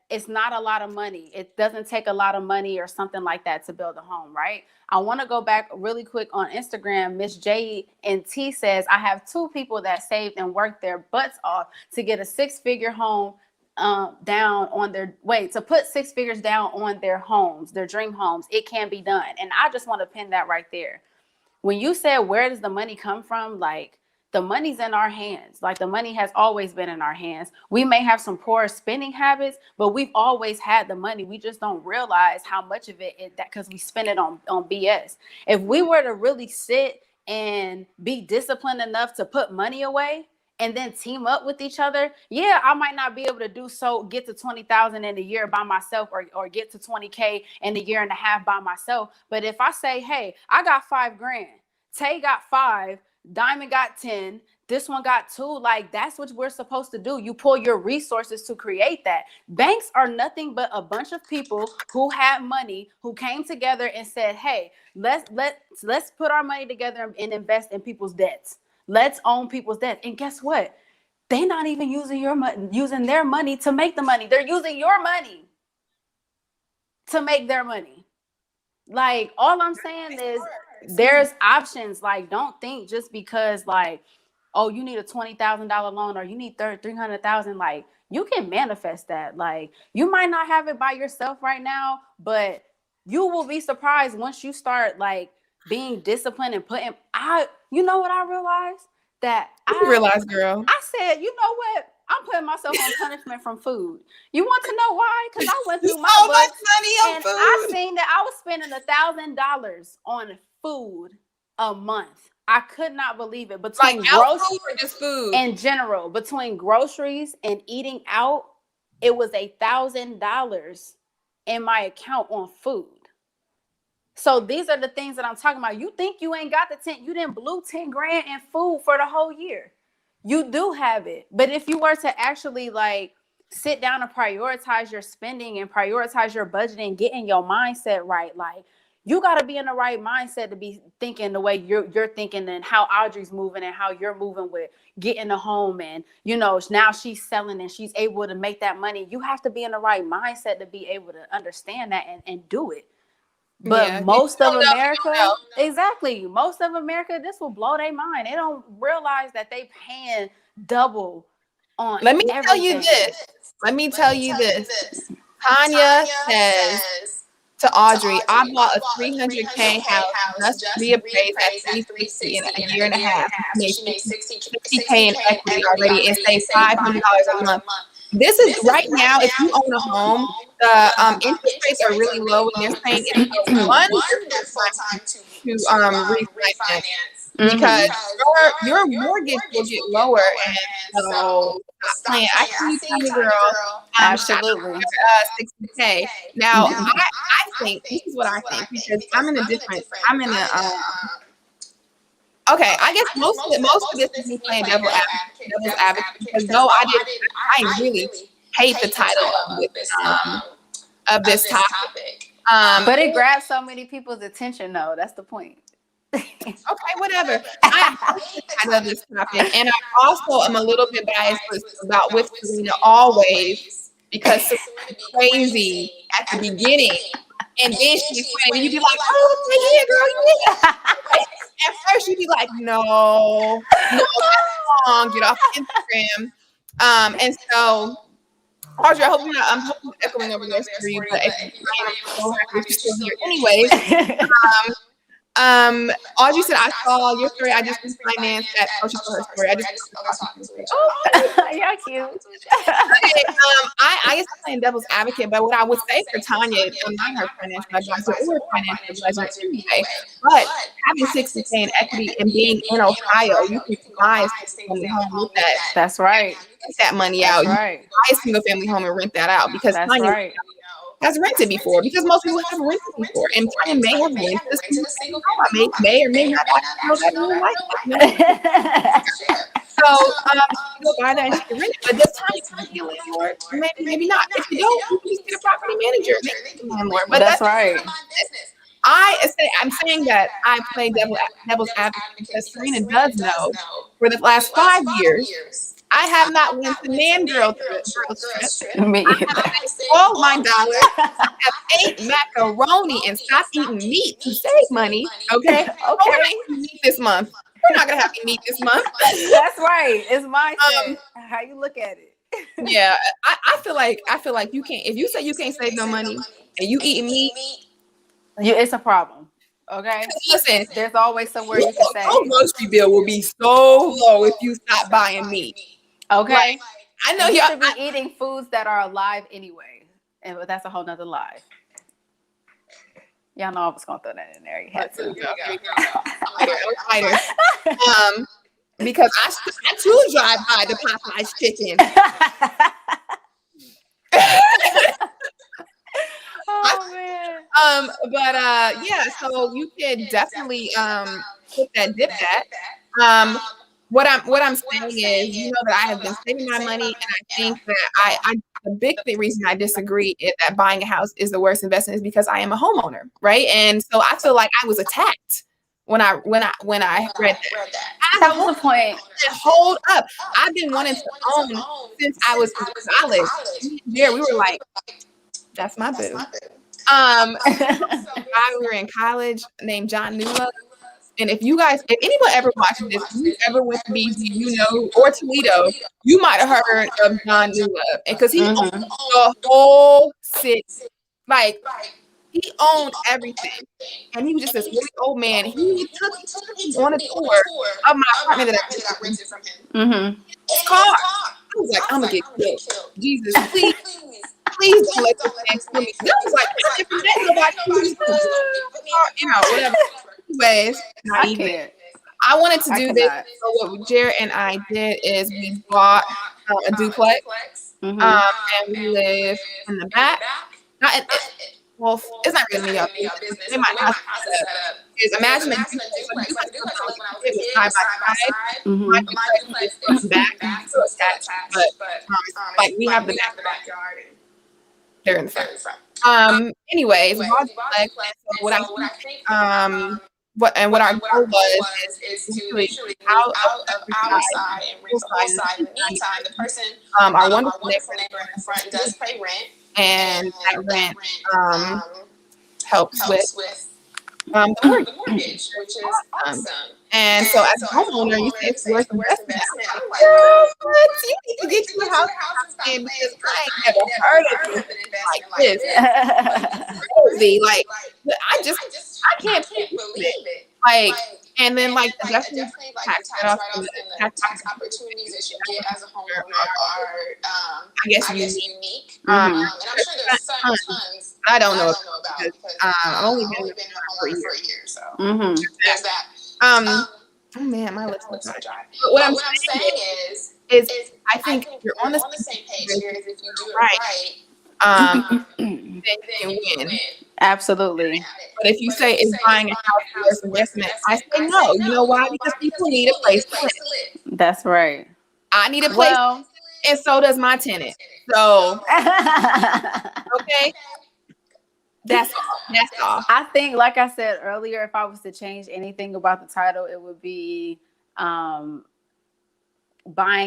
[SPEAKER 1] it's not a lot of money. It doesn't take a lot of money or something like that to build a home, right? I want to go back really quick on Instagram. Miss J and T says, I have 2 people that saved and worked their butts off to get a 6-figure home down on their to put 6 figures down on their homes, their dream homes. It can be done. And I just want to pin that right there. When you said, where does the money come from? Like, the money's in our hands. Like, the money has always been in our hands. We may have some poor spending habits, but we've always had the money. We just don't realize how much of it is that because we spend it on BS. If we were to really sit and be disciplined enough to put money away and then team up with each other, yeah, I might not be able to do so, get to 20,000 in a year by myself, or get to 20K in a year and a half by myself. But if I say, hey, I got $5,000, Tay got 5, Diamond got 10, this one got 2. Like, that's what we're supposed to do. You pull your resources to create that. Banks are nothing but a bunch of people who had money, who came together and said, hey, let's put our money together and invest in people's debts. Let's own people's debts. And guess what? They're not even using their money to make the money. They're using your money to make their money. Like, all I'm saying is, there's options. Like, don't think just because, like, oh, you need a $20,000 loan or you need $300,000, like, you can manifest that. Like, you might not have it by yourself right now, but you will be surprised once you start, like, being disciplined and you know what I realized?
[SPEAKER 2] Girl.
[SPEAKER 1] I said, you know what? I'm putting myself on punishment from food. You want to know why? Because I went through my books and food. I seen that I was spending $1,000 on food a month. I could not believe it. Between groceries
[SPEAKER 2] or just food
[SPEAKER 1] in general, between groceries and eating out, it was $1,000 in my account on food. So these are the things that I'm talking about. You think you ain't got the 10, you didn't blew 10 grand in food for the whole year. You do have it. But if you were to actually, like, sit down and prioritize your spending and prioritize your budgeting, getting your mindset right, like, you got to be in the right mindset to be thinking the way you're thinking, and how Audrey's moving and how you're moving with getting a home. And, you know, now she's selling and she's able to make that money. You have to be in the right mindset to be able to understand that and do it. But most of America, most of America, this will blow their mind. They don't realize that they paying double on
[SPEAKER 2] Let me tell you this. Tanya says to Audrey, I bought a 300K house just reappraised at 360 in a year and a half. She made 60K in equity already and saved $500 a month. This is right now, if you own a home, the interest rates are really low, and they're saying it's a wonderful time to refinance because your mortgage will get lower. And so, I see you, girl.
[SPEAKER 1] Absolutely.
[SPEAKER 2] 60K. Now, I think this is what I think, because I'm in a okay, I guess most of this is me playing devil's advocate, because I really hate the title of this topic.
[SPEAKER 1] But it grabs so many people's attention, though. That's the point.
[SPEAKER 2] Okay, whatever. I hate the title of this topic, and I also am a little bit biased with Serina always. because Serena be crazy at the beginning. And then she explained, and you'd be like, oh, okay, yeah, girl, yeah. At first, you'd be like, no, that's wrong. Get off Instagram. And so, Audrey, I hope you're not, I'm hoping echoing over there for you, but if you am, I'm so happy that you're still here. Anyways, Audrey said, I saw your story. I just refinanced that. Oh, she saw her story. I just
[SPEAKER 1] Y'all cute.
[SPEAKER 2] I guess I'm playing devil's advocate, but what I would say for Tanya, I'm not her financial advisor or financial advisor anyway, but having 60K in equity and being in Ohio, you can buy a single family home with that.
[SPEAKER 1] That's right.
[SPEAKER 2] Get that money out.
[SPEAKER 1] That's right.
[SPEAKER 2] You buy a single family home and rent that out because
[SPEAKER 1] That's
[SPEAKER 2] Tanya
[SPEAKER 1] right.
[SPEAKER 2] has rented before, because most people have rented before, and Tanya may have rented a single family home. I may or may not actually know that in real life. So you go buy that and you can rent it. But does Tanya be a landlord? Maybe not. If you don't, you can just get a property manager, make a landlord. But
[SPEAKER 1] that's right.
[SPEAKER 2] I'm saying that I play devil's advocate because Serena does know for the last 5 years, I have not went to Man Girl trip.
[SPEAKER 1] Me either.
[SPEAKER 2] I have spent all my dollars. I have ate macaroni and stopped eating meat to save money. Okay.
[SPEAKER 1] Okay.
[SPEAKER 2] We're not eating meat this month. We're not gonna have any meat this month.
[SPEAKER 1] That's right. It's mindset. How you look at it.
[SPEAKER 2] Yeah, I feel like you can't. If you say you can't save no money and you eating meat,
[SPEAKER 1] it's a problem. Okay.
[SPEAKER 2] Listen,
[SPEAKER 1] there's always somewhere you can save.
[SPEAKER 2] Your grocery bill will be so low if you stop buying meat.
[SPEAKER 1] Okay.
[SPEAKER 2] Like, I know
[SPEAKER 1] you should be eating foods that are alive anyway, and that's a whole nother lie. Y'all know I was gonna throw that in there. You had to.
[SPEAKER 2] Because I too drive by the Popeye's chicken.
[SPEAKER 1] Oh man.
[SPEAKER 2] Yeah, so you could definitely put that dip that. What I'm saying is, you know, that I have been saving my money, and I think that the big reason I disagree is that buying a house is the worst investment is because I am a homeowner, right? And so I feel like I was attacked when I read that.
[SPEAKER 1] That was the point.
[SPEAKER 2] Hold up, I've been wanting to own since I was in college. Yeah, we were like, that's my boo. We were in college named John Newlove. And if anyone ever watched this, if you ever went to BG, you know, or Toledo, you might have heard of John Newlove. And because he owned the whole city. Like, he owned everything. And he was just this really old man. He took me on a tour of my apartment that I rented from him. His car. I was like, I'm going to get killed. Jesus, please don't let this man kill me. That was like, if you didn't know, you know, whatever. Anyways, I wanted to do this. So what Jared and I did is we bought a duplex, and we live in the back. Well, it's not really me. They might have set up. Imagine a duplex. It was side by side. My duplex is in the back, so attached, but like we have the backyard. They're in the front. Anyways, what I think, what our goal was is to literally out of our side and rent the whole side. In the meantime, the person, our wonderful neighbor in the front does pay rent, and that rent helps with the mortgage, which is awesome. And so as a homeowner, you say it's worth investment. I'm like, you need to get you a house because I ain't never heard of anything like this. It's crazy. Like, I can't believe it. Like, and then like definitely tax opportunities that you get as a homeowner are, I guess, unique. And I'm sure there's tons I don't know about because I've only been a homeowner for a year, so there's that. Oh man, my lips are dry. But what I'm saying is I think if you're on the same page here, if you do it right, then you can win.
[SPEAKER 1] Absolutely.
[SPEAKER 2] But if you say it's buying a house versus investment, I say no. You know why? Because people need a place to live.
[SPEAKER 1] That's right.
[SPEAKER 2] I need a place, and so does my tenant. So, okay. That's all.
[SPEAKER 1] I think, like I said earlier, if I was to change anything about the title, it would be buying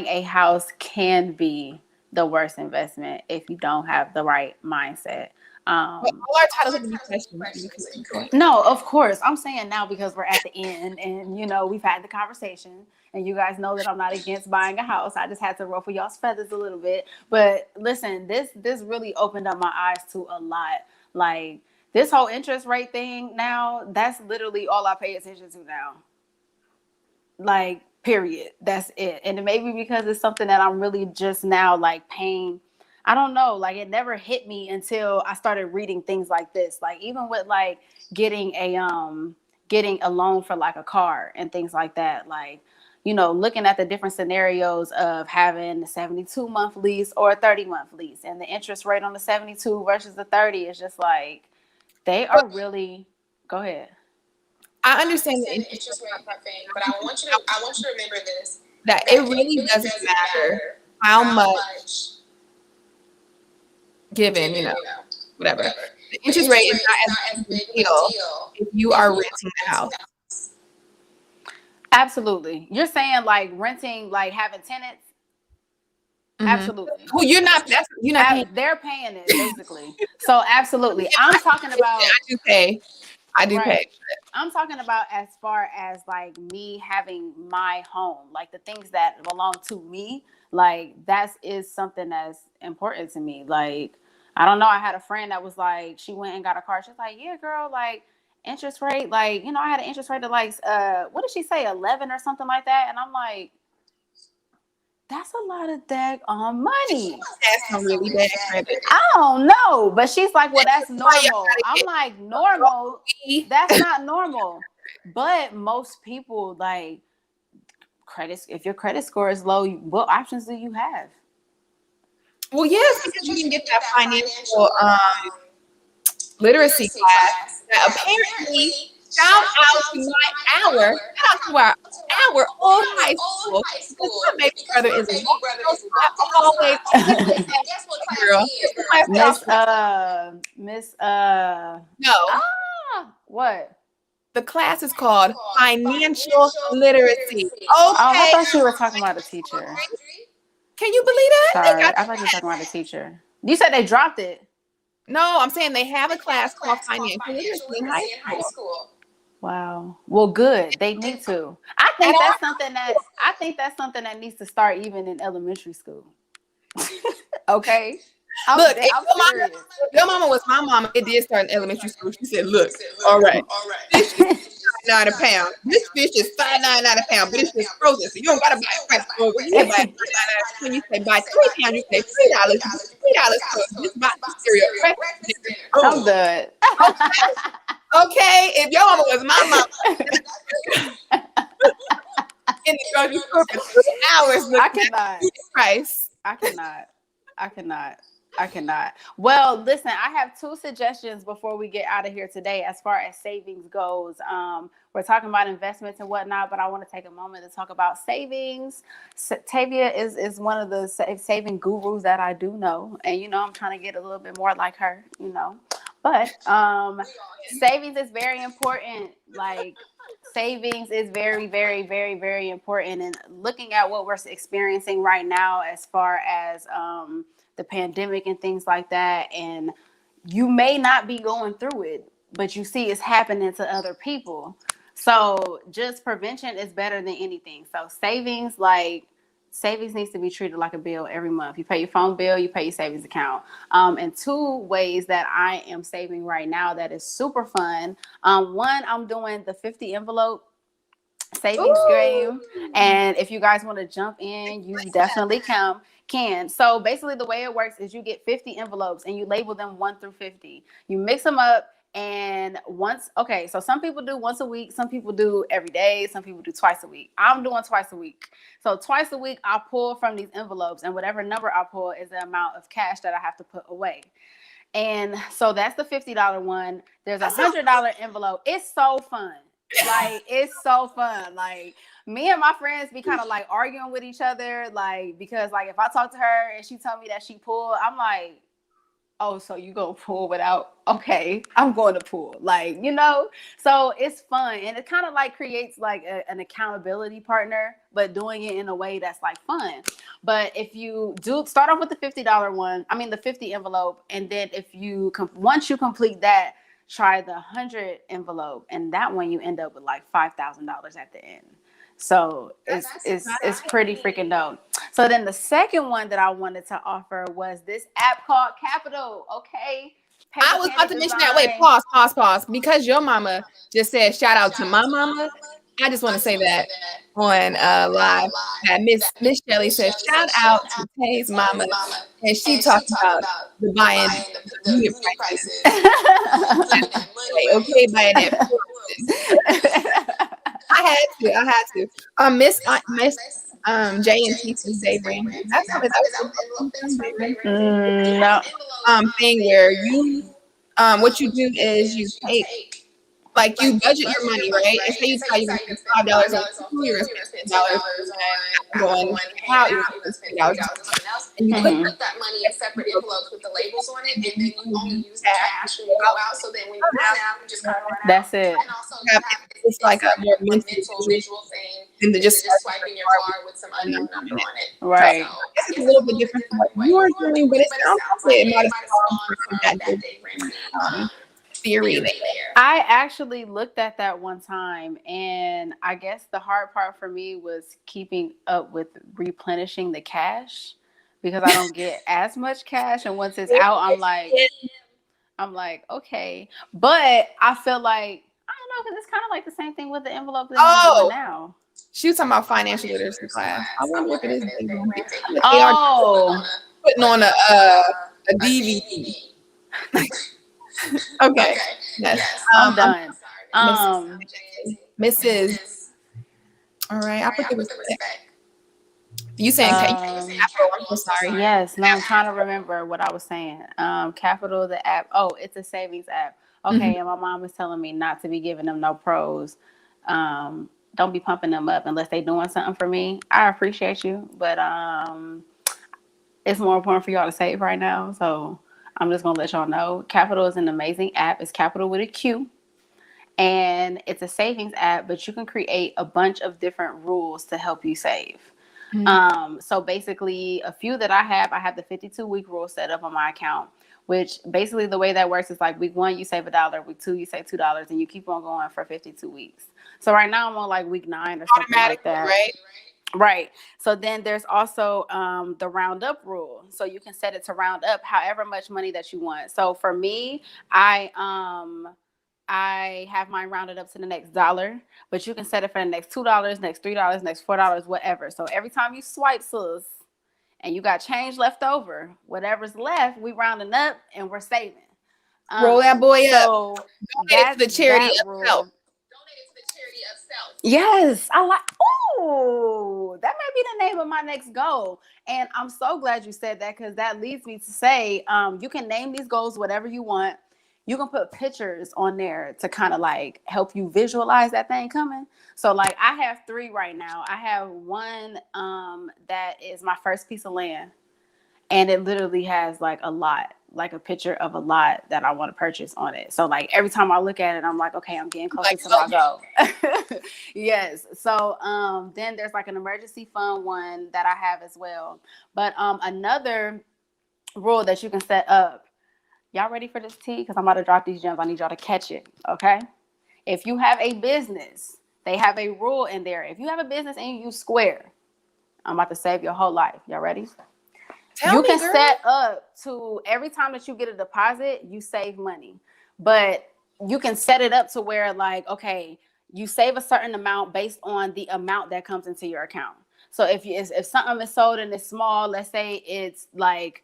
[SPEAKER 1] a house can be the worst investment if you don't have the right mindset.
[SPEAKER 2] But all our titles have to be questions. Okay.
[SPEAKER 1] No, of course. I'm saying now because we're at the end and, we've had the conversation and you guys know that I'm not against buying a house. I just had to ruffle y'all's feathers a little bit. But listen, this really opened up my eyes to a lot. Like this whole interest rate thing now, that's literally all I pay attention to now. Like, period. That's it. And it may be because it's something that I'm really just now like paying. I don't know, like it never hit me until I started reading things like this. Like even with like getting a loan for like a car and things like that. Like, looking at the different scenarios of having a 72-month lease or a 30-month lease and the interest rate on the 72 versus the 30 is just like they are really go ahead.
[SPEAKER 2] I understand the interest
[SPEAKER 3] interest
[SPEAKER 2] rate
[SPEAKER 3] rate thing, but I want you to remember this
[SPEAKER 2] that it really doesn't matter how much given, whatever. The interest rate is not as big of a deal if you are renting the house.
[SPEAKER 1] Absolutely. You're saying like renting, like having tenants? Mm-hmm. Absolutely.
[SPEAKER 2] Well, you're not paying.
[SPEAKER 1] They're paying it basically. So absolutely. I'm talking about
[SPEAKER 2] I do pay.
[SPEAKER 1] I'm talking about as far as like me having my home, like the things that belong to me, like that is something that's important to me. Like, I don't know. I had a friend that was like, she went and got a car. She's like, yeah, girl, like interest rate, like, I had an interest rate of like, what did she say? 11 or something like that. And I'm like, that's a lot of money.
[SPEAKER 2] That's some really bad credit.
[SPEAKER 1] I don't know, but she's like, well, that's normal. I'm like, normal? That's not normal. But most people like credit. If your credit score is low, what options do you have?
[SPEAKER 2] Well, yes, because you can get that financial literacy class that apparently shout out to our old high school. My baby brother is a hallway.
[SPEAKER 3] Guess what class
[SPEAKER 1] Miss
[SPEAKER 2] No.
[SPEAKER 1] What?
[SPEAKER 2] The class is called Financial Literacy. Okay.
[SPEAKER 1] Oh, I thought you were talking about a teacher.
[SPEAKER 2] Can you believe that?
[SPEAKER 1] Sorry, I thought you were talking about a teacher. You said they dropped it.
[SPEAKER 2] No, I'm saying they have a class called Financial Literacy in high school.
[SPEAKER 1] Wow. Well, good. They need to. I think that's something that needs to start even in elementary school. Okay.
[SPEAKER 2] Look, if your mama was my mama, it did start in elementary school. She said, look, all right. Fish is $5.99 a pound. This fish is $5.99 a pound, but it's just frozen. So you don't gotta buy it fresh. You buy $5.99. When you say buy 3 pounds, you say $3. $3 so just buy the cereal.
[SPEAKER 1] I'm done.
[SPEAKER 2] Okay, if your mama was my mama in the grocery store for 2 hours,
[SPEAKER 1] I cannot.
[SPEAKER 2] Price.
[SPEAKER 1] I cannot. Well, listen, I have 2 suggestions before we get out of here today as far as savings goes. We're talking about investments and whatnot, but I want to take a moment to talk about savings. Tavia is one of the saving gurus that I do know. And, I'm trying to get a little bit more like her, But savings is very important. Like, savings is very, very, very, very important. And looking at what we're experiencing right now as far as the pandemic and things like that, and you may not be going through it, but you see it's happening to other people. So just prevention is better than anything. So savings needs to be treated like a bill every month. You pay your phone bill, you pay your savings account. And 2 ways that I am saving right now that is super fun. One, I'm doing the 50 envelope savings game. And if you guys want to jump in, you definitely can. So basically the way it works is you get 50 envelopes and you label them 1 through 50. You mix them up. And so some people do once a week, some people do every day, some people do twice a week. I'm doing twice a week. So twice a week, I pull from these envelopes, and whatever number I pull is the amount of cash that I have to put away. And so that's the $50 one. There's a $100 envelope. It's so fun. Like, it's so fun. Like, me and my friends be kind of like arguing with each other, like, because like if I talk to her and she tell me that she pulled, I'm like, oh, so you gonna pull without? Okay, I'm going to pull. Like, so it's fun. And it kind of like creates like an accountability partner, but doing it in a way that's like fun. But if you do start off with the $50 one, the 50 envelope, and then if you once you complete that, try the 100 envelope, and that one you end up with like $5,000 at the end. So it's pretty freaking dope. So then the second one that I wanted to offer was this app called Capital. Okay.
[SPEAKER 2] I was about to mention that. Wait, pause. Because your mama just said shout out to my mama. I just want to say that on live that Miss Shelley said shout out to Tay's mama, and she talked about the buying the unit prices. Okay, buying that. I had to. Miss J and T says Tay Rina. That's how
[SPEAKER 1] no.
[SPEAKER 2] Thing where you what you do is you take, like, you budget your money, right? And say you tell you $5 on food, you're gonna spend $10 on how you're gonna spend $10, and you
[SPEAKER 3] put that money in separate envelopes with the labels on it, and then you only use the cash when you go out. So then when you run out, you just kind of run out.
[SPEAKER 1] That's it.
[SPEAKER 3] And also
[SPEAKER 2] it's like a more mental
[SPEAKER 3] visual thing
[SPEAKER 2] than to just
[SPEAKER 3] swiping your card with some unknown number on it.
[SPEAKER 1] Right.
[SPEAKER 2] So it's a little bit different from what you are doing, but it sounds like it might have spawned from that theory there.
[SPEAKER 1] I actually looked at that one time, and I guess the hard part for me was keeping up with replenishing the cash, because I don't get as much cash, and once it's out, I'm like, okay. But I feel like, I don't know, because it's kind of like the same thing with the envelope that I'm doing now.
[SPEAKER 2] She was talking about financial literacy class. I wonder what it is.
[SPEAKER 1] Oh,
[SPEAKER 2] putting on a DVD. Okay. Yes.
[SPEAKER 1] I'm done.
[SPEAKER 2] Mrs. All right. I put the respect. You saying Capital? I'm so sorry.
[SPEAKER 1] Yes. No, I'm trying to remember what I was saying. Capital, the app. Oh, it's a savings app. Okay. And my mom was telling me not to be giving them no pros. Don't be pumping them up unless they doing something for me. I appreciate you, but it's more important for y'all to save right now. So I'm just gonna let y'all know. Capital is an amazing app. It's Capital with a Q, and it's a savings app. But you can create a bunch of different rules to help you save. So basically, a few that I have the 52-week rule set up on my account. Which basically the way that works is like week 1 you save $1, week 2 you save $2, and you keep on going for 52 weeks. So right now I'm on like week 9 or something like that. Right. So then there's also the round up rule. So you can set it to round up however much money that you want. So for me, I have mine rounded up to the next $1, but you can set it for the next $2, next $3, next $4, whatever. So every time you swipe, sis, and you got change left over, whatever's left, we rounding up and we're saving.
[SPEAKER 2] Roll that boy
[SPEAKER 1] so
[SPEAKER 2] up. Donate it to the charity of self.
[SPEAKER 1] Yes, I like. Oh, that might be the name of my next goal. And I'm so glad you said that, because that leads me to say, you can name these goals whatever you want. You can put pictures on there to kind of like help you visualize that thing coming. So like I have 3 right now. I have one that is my first piece of land, and it literally has like a lot, like a picture of a lot that I want to purchase on it. So like every time I look at it, I'm like, okay, I'm getting closer to my goal. Yes. So then there's like an emergency fund one that I have as well. But another rule that you can set up. Y'all ready for this tea? Because I'm about to drop these gems. I need y'all to catch it. Okay. If you have a business, they have a rule in there. If you have a business and you use Square, I'm about to save your whole life. Y'all ready? You can set up to every time that you get a deposit, you save money. But you can set it up to where like, okay, you save a certain amount based on the amount that comes into your account. So if something is sold and it's small, let's say it's like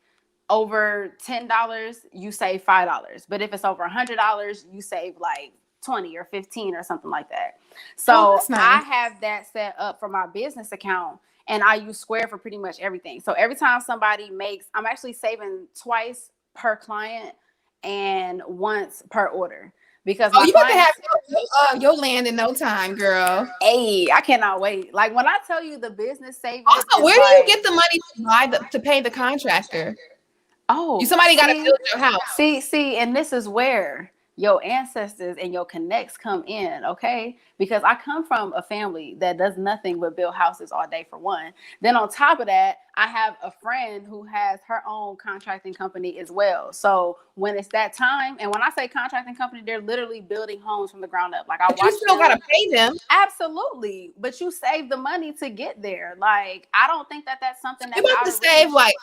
[SPEAKER 1] over $10, you save $5. But if it's over $100, you save like 20 or 15 or something like that. So nice. I have that set up for my business account, and I use Square for pretty much everything. So every time somebody I'm actually saving twice per client and once per order. Because
[SPEAKER 2] you about to have your land in no time, girl.
[SPEAKER 1] Hey, I cannot wait. Like when I tell you the business savings.
[SPEAKER 2] Also, where do you get the money to pay the contractor?
[SPEAKER 1] Oh,
[SPEAKER 2] somebody got to build your house.
[SPEAKER 1] See, and this is where your ancestors and your connects come in, okay? Because I come from a family that does nothing but build houses all day, for one. Then on top of that, I have a friend who has her own contracting company as well. So when it's that time, and when I say contracting company, they're literally building homes from the ground up. Like I
[SPEAKER 2] But you
[SPEAKER 1] watch
[SPEAKER 2] still
[SPEAKER 1] them.
[SPEAKER 2] gotta pay them.
[SPEAKER 1] Absolutely, but you save the money to get there. Like I don't think that that's something
[SPEAKER 2] You
[SPEAKER 1] that's
[SPEAKER 2] about
[SPEAKER 1] out
[SPEAKER 2] to
[SPEAKER 1] of
[SPEAKER 2] save
[SPEAKER 1] reach.
[SPEAKER 2] like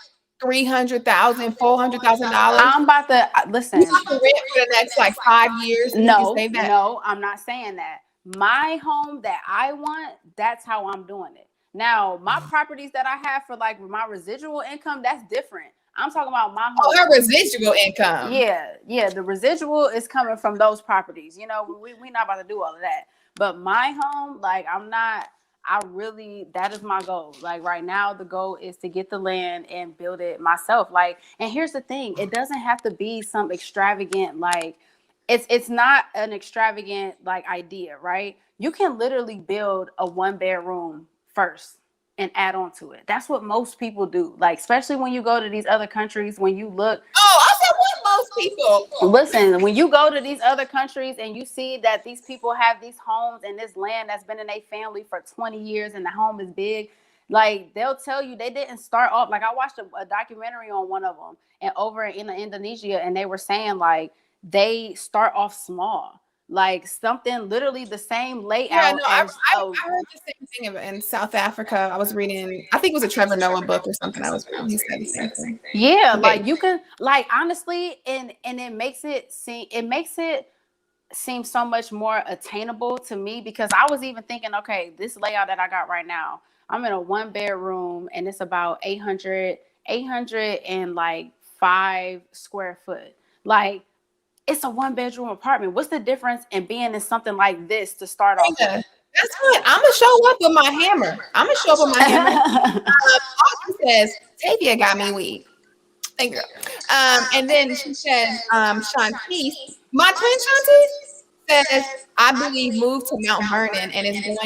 [SPEAKER 2] $300,000, $400,000.
[SPEAKER 1] I'm about to
[SPEAKER 2] You
[SPEAKER 1] listen.
[SPEAKER 2] have to rent for the next like 5 years, and you can
[SPEAKER 1] No,
[SPEAKER 2] save that.
[SPEAKER 1] no, I'm not saying that. My home that I want, that's how I'm doing it. Now, my properties that I have for like my residual income, that's different. I'm talking about my
[SPEAKER 2] Oh,
[SPEAKER 1] home.
[SPEAKER 2] her residual income.
[SPEAKER 1] Yeah, the residual is coming from those properties. You know, we not about to do all of that. But my home, like I'm not. I really, that is my goal. Like right now, the goal is to get the land and build it myself. Like, and here's the thing: it doesn't have to be some extravagant like it's not an extravagant like idea, right? You can literally build a 1 bedroom first and add on to it. That's what most people do. Like especially when you go to these other countries, when you look.
[SPEAKER 2] Oh, I said what most people.
[SPEAKER 1] Listen, when you go to these other countries and you see that these people have these homes and this land that's been in their family for 20 years and the home is big, like they'll tell you they didn't start off. Like I watched a documentary on one of them and over in Indonesia, and they were saying like they start off small, like something literally the same
[SPEAKER 2] Yeah,
[SPEAKER 1] layout
[SPEAKER 2] no,
[SPEAKER 1] as
[SPEAKER 2] I heard the same thing in South Africa. I was reading, I think it was a Trevor Noah book or something I was reading. He said the same thing.
[SPEAKER 1] yeah,
[SPEAKER 2] Okay.
[SPEAKER 1] like you can like honestly, and it makes it seem so much more attainable to me because I was even thinking, okay, this layout that I got right now, I'm in a 1 bedroom and it's about 800 and like 5 square foot. Like it's a 1 bedroom apartment. What's the difference in being in something like this to start off with?
[SPEAKER 2] Yeah, that's fine. I'm gonna show up with my hammer. I'm gonna show up with my hammer. Audrey says, Tavia got me weak. Thank you. And then she says, Shantice, my twin Shantice says, I believe moved to Mount Vernon and is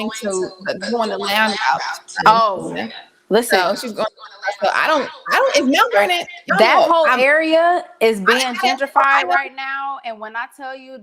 [SPEAKER 2] going the land route.
[SPEAKER 1] Oh, listen,
[SPEAKER 2] So she's going. So I don't. Is Mount Vernon? I don't
[SPEAKER 1] that
[SPEAKER 2] know.
[SPEAKER 1] whole area is being
[SPEAKER 2] I
[SPEAKER 1] gentrified
[SPEAKER 2] know.
[SPEAKER 1] right now. And when I tell you,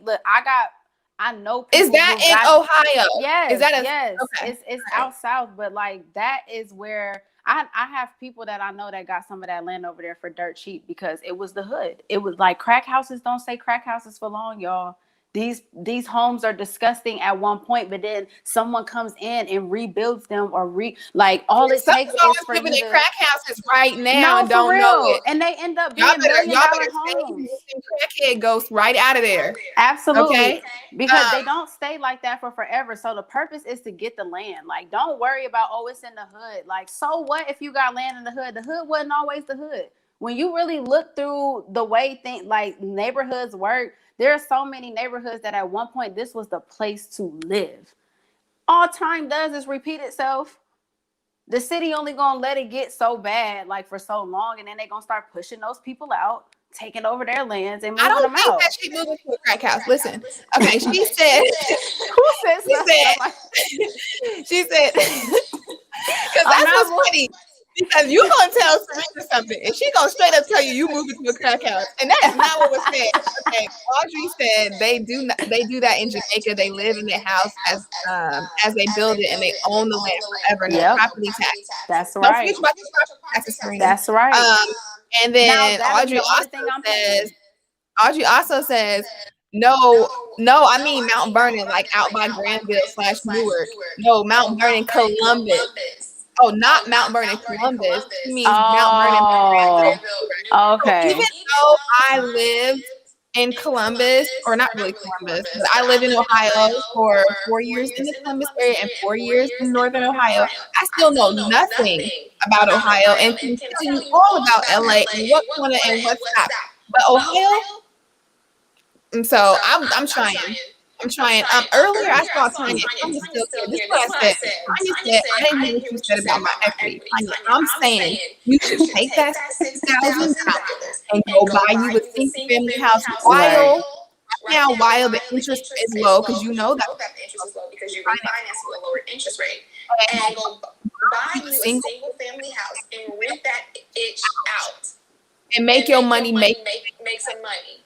[SPEAKER 1] look, I know people.
[SPEAKER 2] Is that in Ohio?
[SPEAKER 1] Yes,
[SPEAKER 2] Is that
[SPEAKER 1] yes.
[SPEAKER 2] okay?
[SPEAKER 1] It's out south, but like that is where I have people that I know that got some of that land over there for dirt cheap because it was the hood. It was like crack houses don't stay crack houses for long, y'all. These homes are disgusting at one point, but then someone comes in and rebuilds them or like all it
[SPEAKER 2] Some
[SPEAKER 1] takes
[SPEAKER 2] of y'all
[SPEAKER 1] is
[SPEAKER 2] is
[SPEAKER 1] for
[SPEAKER 2] living
[SPEAKER 1] you
[SPEAKER 2] in
[SPEAKER 1] to
[SPEAKER 2] crack houses right now
[SPEAKER 1] no
[SPEAKER 2] and
[SPEAKER 1] for
[SPEAKER 2] don't know
[SPEAKER 1] real,
[SPEAKER 2] it.
[SPEAKER 1] and they end up
[SPEAKER 2] Y'all
[SPEAKER 1] being million
[SPEAKER 2] better
[SPEAKER 1] dollar
[SPEAKER 2] stay
[SPEAKER 1] homes.
[SPEAKER 2] crackhead ghosts right out of there.
[SPEAKER 1] Absolutely.
[SPEAKER 2] Okay.
[SPEAKER 1] Because they don't stay like that for forever. So the purpose is to get the land. Like, don't worry about, oh, it's in the hood. Like, so what if you got land in the hood? The hood wasn't always the hood. When you really look through the way like neighborhoods work, there are so many neighborhoods that at one point this was the place to live. All time does is repeat itself. The city only gonna let it get so bad like for so long, and then they gonna start pushing those people out, taking over their lands and
[SPEAKER 2] I
[SPEAKER 1] moving
[SPEAKER 2] don't
[SPEAKER 1] them
[SPEAKER 2] think
[SPEAKER 1] out.
[SPEAKER 2] that she moved into a crack house. Listen, okay, she said,
[SPEAKER 1] Who said
[SPEAKER 2] she
[SPEAKER 1] something?
[SPEAKER 2] said,
[SPEAKER 1] Like,
[SPEAKER 2] she said, because
[SPEAKER 1] I'm
[SPEAKER 2] that's
[SPEAKER 1] not.
[SPEAKER 2] what's funny. Because you gonna tell Serena something, and she gonna straight up tell you moved into a crack house, and that is not what was said. Okay, Audrey said they do that in Jamaica. They live in their house as they build it, and they own the land forever. No
[SPEAKER 1] Yep,
[SPEAKER 2] property tax.
[SPEAKER 1] that's
[SPEAKER 2] Don't
[SPEAKER 1] right.
[SPEAKER 2] forget about your property taxes, Serena.
[SPEAKER 1] That's right.
[SPEAKER 2] And
[SPEAKER 1] Now
[SPEAKER 2] then
[SPEAKER 1] that'll be the only thing I'm paying.
[SPEAKER 2] Audrey also says, no, no, I mean Mount Vernon, like out by Granville/Newark. No, Mount Vernon, Columbus. Oh, not Mount Vernon, Columbus. She means Mount Vernon,
[SPEAKER 1] Oh,
[SPEAKER 2] Granville. So
[SPEAKER 1] okay.
[SPEAKER 2] even though I lived in Columbus, or not really Columbus, but I lived in Ohio for 4 years in the Columbus area and 4 years in Northern Ohio, I still know nothing about Ohio and can tell you all about LA and what corner and what stop. But Ohio, and so I'm trying. I'm trying. Earlier I saw Tanya. Tanya's still here. This is what I said. Tanya said, I didn't hear what you said about my equity. Tanya, I'm saying you should take that $60,000 and go buy you a single family house while the interest is low, because you know that
[SPEAKER 3] the interest is low because you refinance with a lower interest rate, and go buy you a single family house and rent that itch out
[SPEAKER 2] and make your money make
[SPEAKER 3] some money.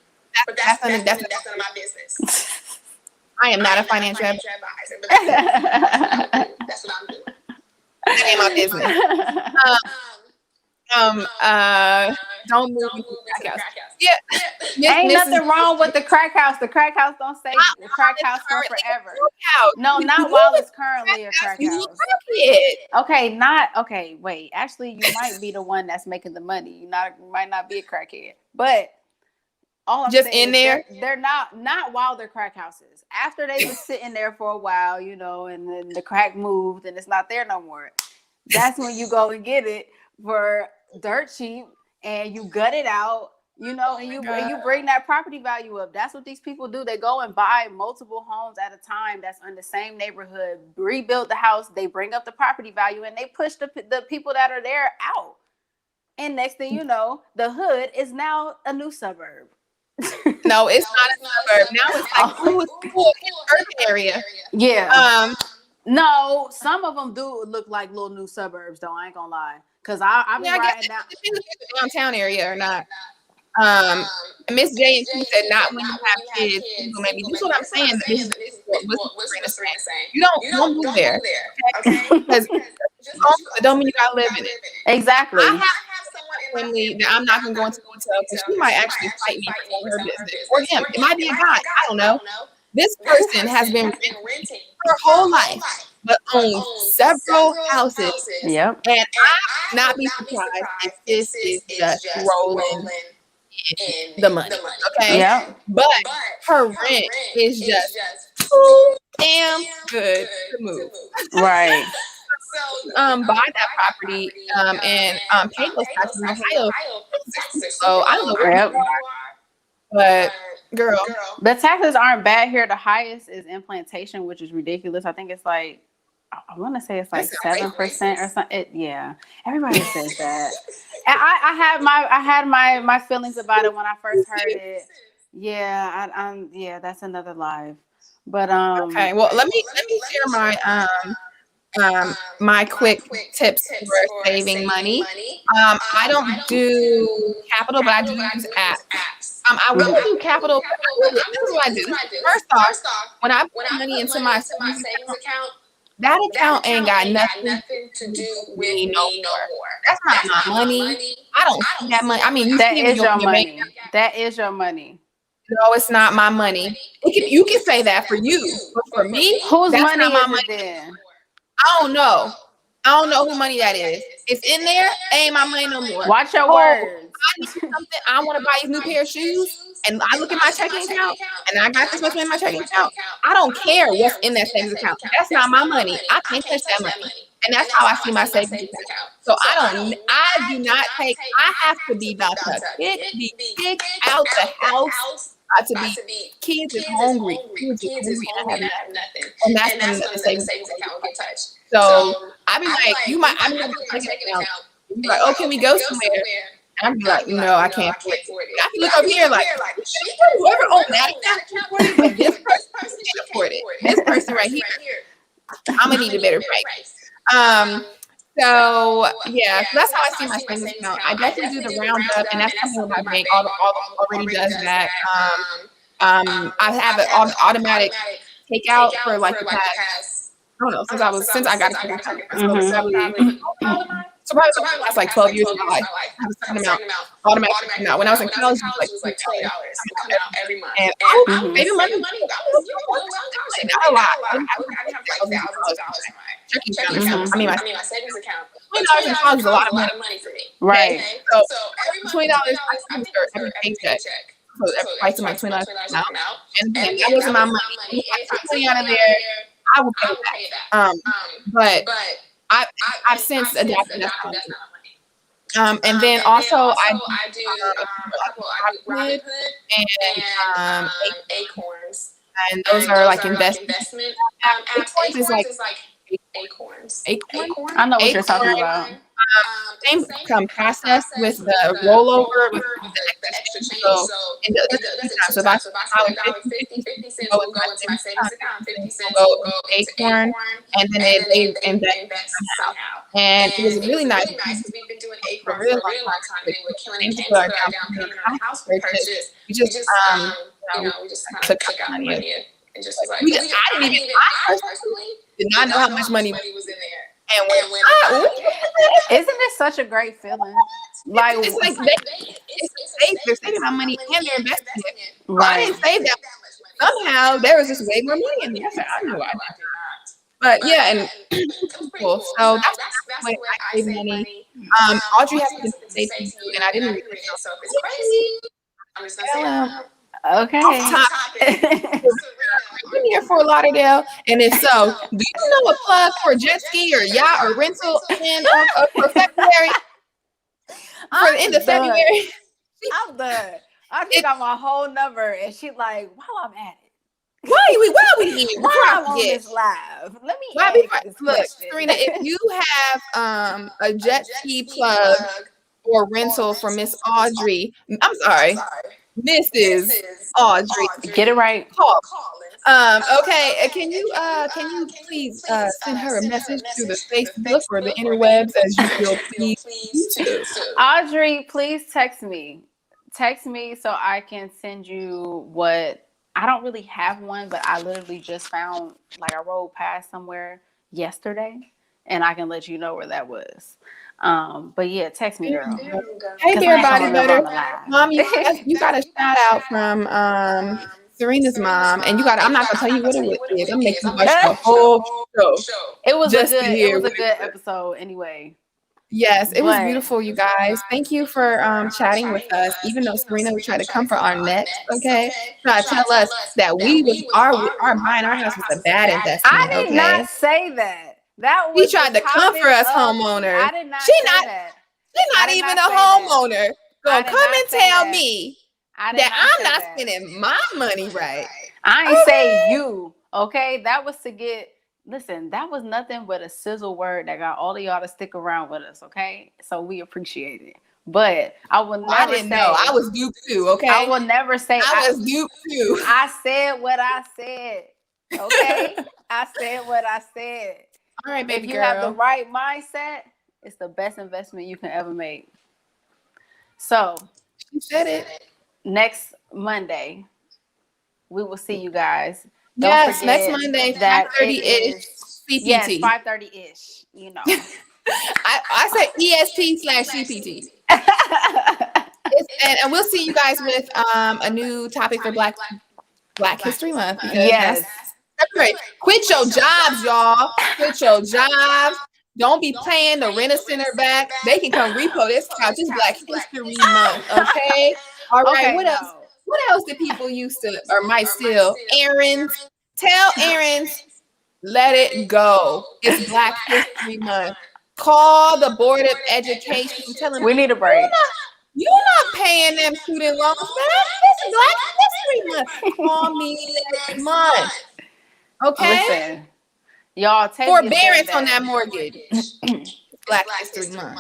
[SPEAKER 3] that's none of my business.
[SPEAKER 2] I am not a financial advisor.
[SPEAKER 3] But that's what I'm doing.
[SPEAKER 2] That ain't my business. Don't move into the crack house. Yeah.
[SPEAKER 1] Ain't nothing wrong with the crack house. The crack house don't say the crack house for forever. No, not while it's currently a crack house. Okay, wait. Actually, you might be the one that's making the money. You might not be a crackhead. But all I'm
[SPEAKER 2] just
[SPEAKER 1] saying
[SPEAKER 2] in there.
[SPEAKER 1] They're not while they're crack houses. After they've been sitting there for a while, and then the crack moved and it's not there no more. That's when you go and get it for dirt cheap and you gut it out, and you bring that property value up. That's what these people do. They go and buy multiple homes at a time that's in the same neighborhood, rebuild the house, they bring up the property value, and they push the people that are there out. And next thing you know, the hood is now a new suburb.
[SPEAKER 2] No, it's not a suburb. Now it's like cool urban area.
[SPEAKER 1] Yeah. No, some of them do look like little new suburbs, though. I ain't gonna lie, because I've been riding down.
[SPEAKER 2] Depends if it's a downtown area or not. Miss J and Q said not when you have kids. Maybe this is what I'm saying. This is what Serina saying. You don't move there, okay? Because it don't mean you gotta live in it.
[SPEAKER 1] Exactly.
[SPEAKER 2] I have someone in my family that I'm not gonna go into detail because she might actually fight me for her business or him. It might be a guy. I don't know. This person has been renting her whole life, but owns several houses.
[SPEAKER 1] Yep.
[SPEAKER 2] And I would not be surprised if this is just rolling in the money. Okay.
[SPEAKER 1] Yeah.
[SPEAKER 2] But her rent is just too damn good to move.
[SPEAKER 1] Right.
[SPEAKER 2] Buy that property and pay those taxes in Ohio. So I don't know where you are, but girl,
[SPEAKER 1] the taxes aren't bad here. The highest is implantation, which is ridiculous. I think it's like, I want to say it's like 7% or something. Yeah, everybody says that. And I had my feelings about it when I first heard it. Yeah, yeah, that's another live. But
[SPEAKER 2] okay. Well, let me share my quick tips for saving money. I don't do capital, but I do use apps. I will do capital. This is what I do. First off, when I put money into my savings account, that account ain't got nothing to do with me no more. That's not my money. I don't see that money. I mean,
[SPEAKER 1] that is your money. That is your money.
[SPEAKER 2] No, it's not my money. You can say that for you, but for me,
[SPEAKER 1] whose
[SPEAKER 2] that's
[SPEAKER 1] money
[SPEAKER 2] not my
[SPEAKER 1] is
[SPEAKER 2] money.
[SPEAKER 1] It then?
[SPEAKER 2] I don't know. I don't know who money that is. It's in there. Ain't my money no more.
[SPEAKER 1] Watch your words.
[SPEAKER 2] I need something. I want to buy these new pair of shoes, and I look at my checking account, and I got this much money in my checking account. I don't care what's in that savings account. That's not my money. I can't touch that money, and that's how I see my savings account. So I do not take. I have to be about to be kicked out the house. To be kids is hungry. Kids is hungry. I have nothing. And that's when the savings account will get touched. So I be like, I'm gonna check it out. You're like, oh, can we go somewhere? And I'd be like, no, I can't afford it. I can look over here like, whoever owns that account can afford it, but this person can't afford it. This person right here, I'm gonna need a better price. So yeah, so that's how I see my savings account. I definitely do the roundup, and that's something that my bank already does that. I have an automatic takeout for like the past, I don't know, since I got a credit card. So probably the last like 12 years of my life, I have a certain amount automatic taken out. When I was in college, it was like $20 coming out every month. And I was saving money. Not a lot. I didn't have like thousands of dollars in my checking account. I mean, my savings account. $20 in college is a lot of money for me.
[SPEAKER 1] Right.
[SPEAKER 2] So $20, I can start every paycheck. So every price of my $20 out. And that wasn't my money. If I took money out of there, I would pay that. But I've since adapted that kind of money. And then also I do Robbery and Acorns. And those are like investment apps. Acorns is like Acorns.
[SPEAKER 1] I know what you're talking about.
[SPEAKER 2] Same process with the rollover with the extra change. So if I $50 will go into my savings account, 50 cents will go into Acorn, and then they invest somehow. And it was really nice because we've been doing Acorn for a really long time. But when it came to our down payment on a house purchase, we just we just kind of took out money and just was like, I personally did not know how much money was in there. And
[SPEAKER 1] isn't it such a great feeling? Like
[SPEAKER 2] it's like they're saving my money and they're investing it. Right. I didn't save that. Somehow there was just way more money in there. I knew I did not. But yeah, and it's cool. So that's the way I save money. Audrey has something to say to you, and I didn't read it, so it's crazy. I'm just gonna say
[SPEAKER 1] okay.
[SPEAKER 2] Off topic. Been here for Lauderdale, and if so, do you know a plug for jet ski or yacht or rental in for February? For the end of February,
[SPEAKER 1] I'm done. I just got my whole number, and she like, while I'm at it,
[SPEAKER 2] while we here,
[SPEAKER 1] while I'm on this live, let me ask this question.
[SPEAKER 2] Serina, if you have a jet ski plug or rental for Miss Audrey, I'm sorry, Mrs. Audrey,
[SPEAKER 1] get it right.
[SPEAKER 2] Call. Okay, can you please send her a message through the Facebook or the interwebs as you feel pleased to?
[SPEAKER 1] Audrey, please text me. Text me so I can send you what I don't really have one, but I literally just found, like, I rolled past somewhere yesterday, and I can let you know where that was. But yeah, text me, girl.
[SPEAKER 2] Hey there, body butter. Mom, you got a shout out from Serina's mom, and I'm not gonna tell you what it is. I'm making you watch the whole show.
[SPEAKER 1] It was a good episode anyway.
[SPEAKER 2] Yes, it was beautiful, you guys. Thank you for chatting with us, even though Serina would try to come for our necks, okay? Try to tell us that our buying our house was a bad investment.
[SPEAKER 1] I did not say that. That was
[SPEAKER 2] she tried to come for us homeowners.
[SPEAKER 1] I did not say that.
[SPEAKER 2] She's not even a homeowner. So come and tell me that I'm not spending my money right.
[SPEAKER 1] I ain't say you, okay? That was to get. Listen, that was nothing but a sizzle word that got all of y'all to stick around with us, okay? So we appreciate it. But I will never
[SPEAKER 2] I didn't know. I was duped too, okay?
[SPEAKER 1] I will never say
[SPEAKER 2] I was duped too.
[SPEAKER 1] I said what I said, okay? I said what I said.
[SPEAKER 2] All right, baby
[SPEAKER 1] girl. If you
[SPEAKER 2] girl.
[SPEAKER 1] have the right mindset, it's the best investment you can ever make. So,
[SPEAKER 2] she said it.
[SPEAKER 1] Next Monday, we will see you guys.
[SPEAKER 2] Yes, next Monday, 5:30-ish CPT.
[SPEAKER 1] Yes, 5:30-ish, you know.
[SPEAKER 2] I say EST/CPT. And we'll see you guys with a new topic for Black History Month.
[SPEAKER 1] Yes.
[SPEAKER 2] That's right. Quit your jobs, y'all. Quit your jobs. Don't be paying the Rent a Center back. They can come repo this couch. It's Black History Month, okay? All right, okay, what else? What else do people used to or might still? Errands. Tell errands, let it go. It's Black History Month. Call the Board of Education. Tell them
[SPEAKER 1] we need a break.
[SPEAKER 2] You're not paying them student loans back. It's Black History Month. Call me next month. Okay?
[SPEAKER 1] Listen, y'all,
[SPEAKER 2] forbearance on that mortgage. Black History Month.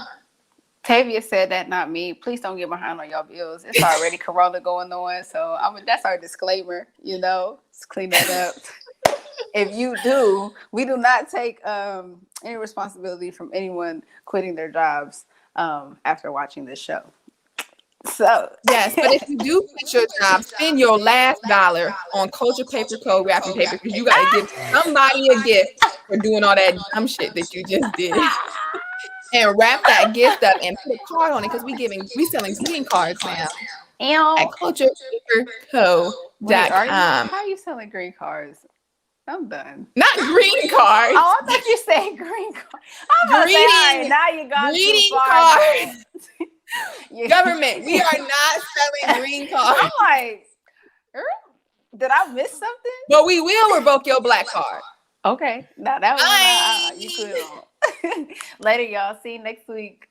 [SPEAKER 1] Tavia said that, not me. Please don't get behind on y'all bills. It's already Corona going on, so that's our disclaimer. You know, let's clean that up. If you do, we do not take any responsibility from anyone quitting their jobs after watching this show. So
[SPEAKER 2] yes, but if you do quit your job, spend your last dollar on culture paper, code wrapping paper, because you got to give somebody a gift for doing all that dumb shit that you just did. And wrap that gift up and put a card on it because we selling greeting cards now at culturepaperco.com.
[SPEAKER 1] How are you selling green cards? I'm done.
[SPEAKER 2] Not green cards.
[SPEAKER 1] Oh, I thought you said green cards. Now you got
[SPEAKER 2] greeting cards. Government, we are not selling green cards.
[SPEAKER 1] I'm like, did I miss something?
[SPEAKER 2] But we will revoke your black card.
[SPEAKER 1] Okay. Now that was you could. Later, y'all. See you next week.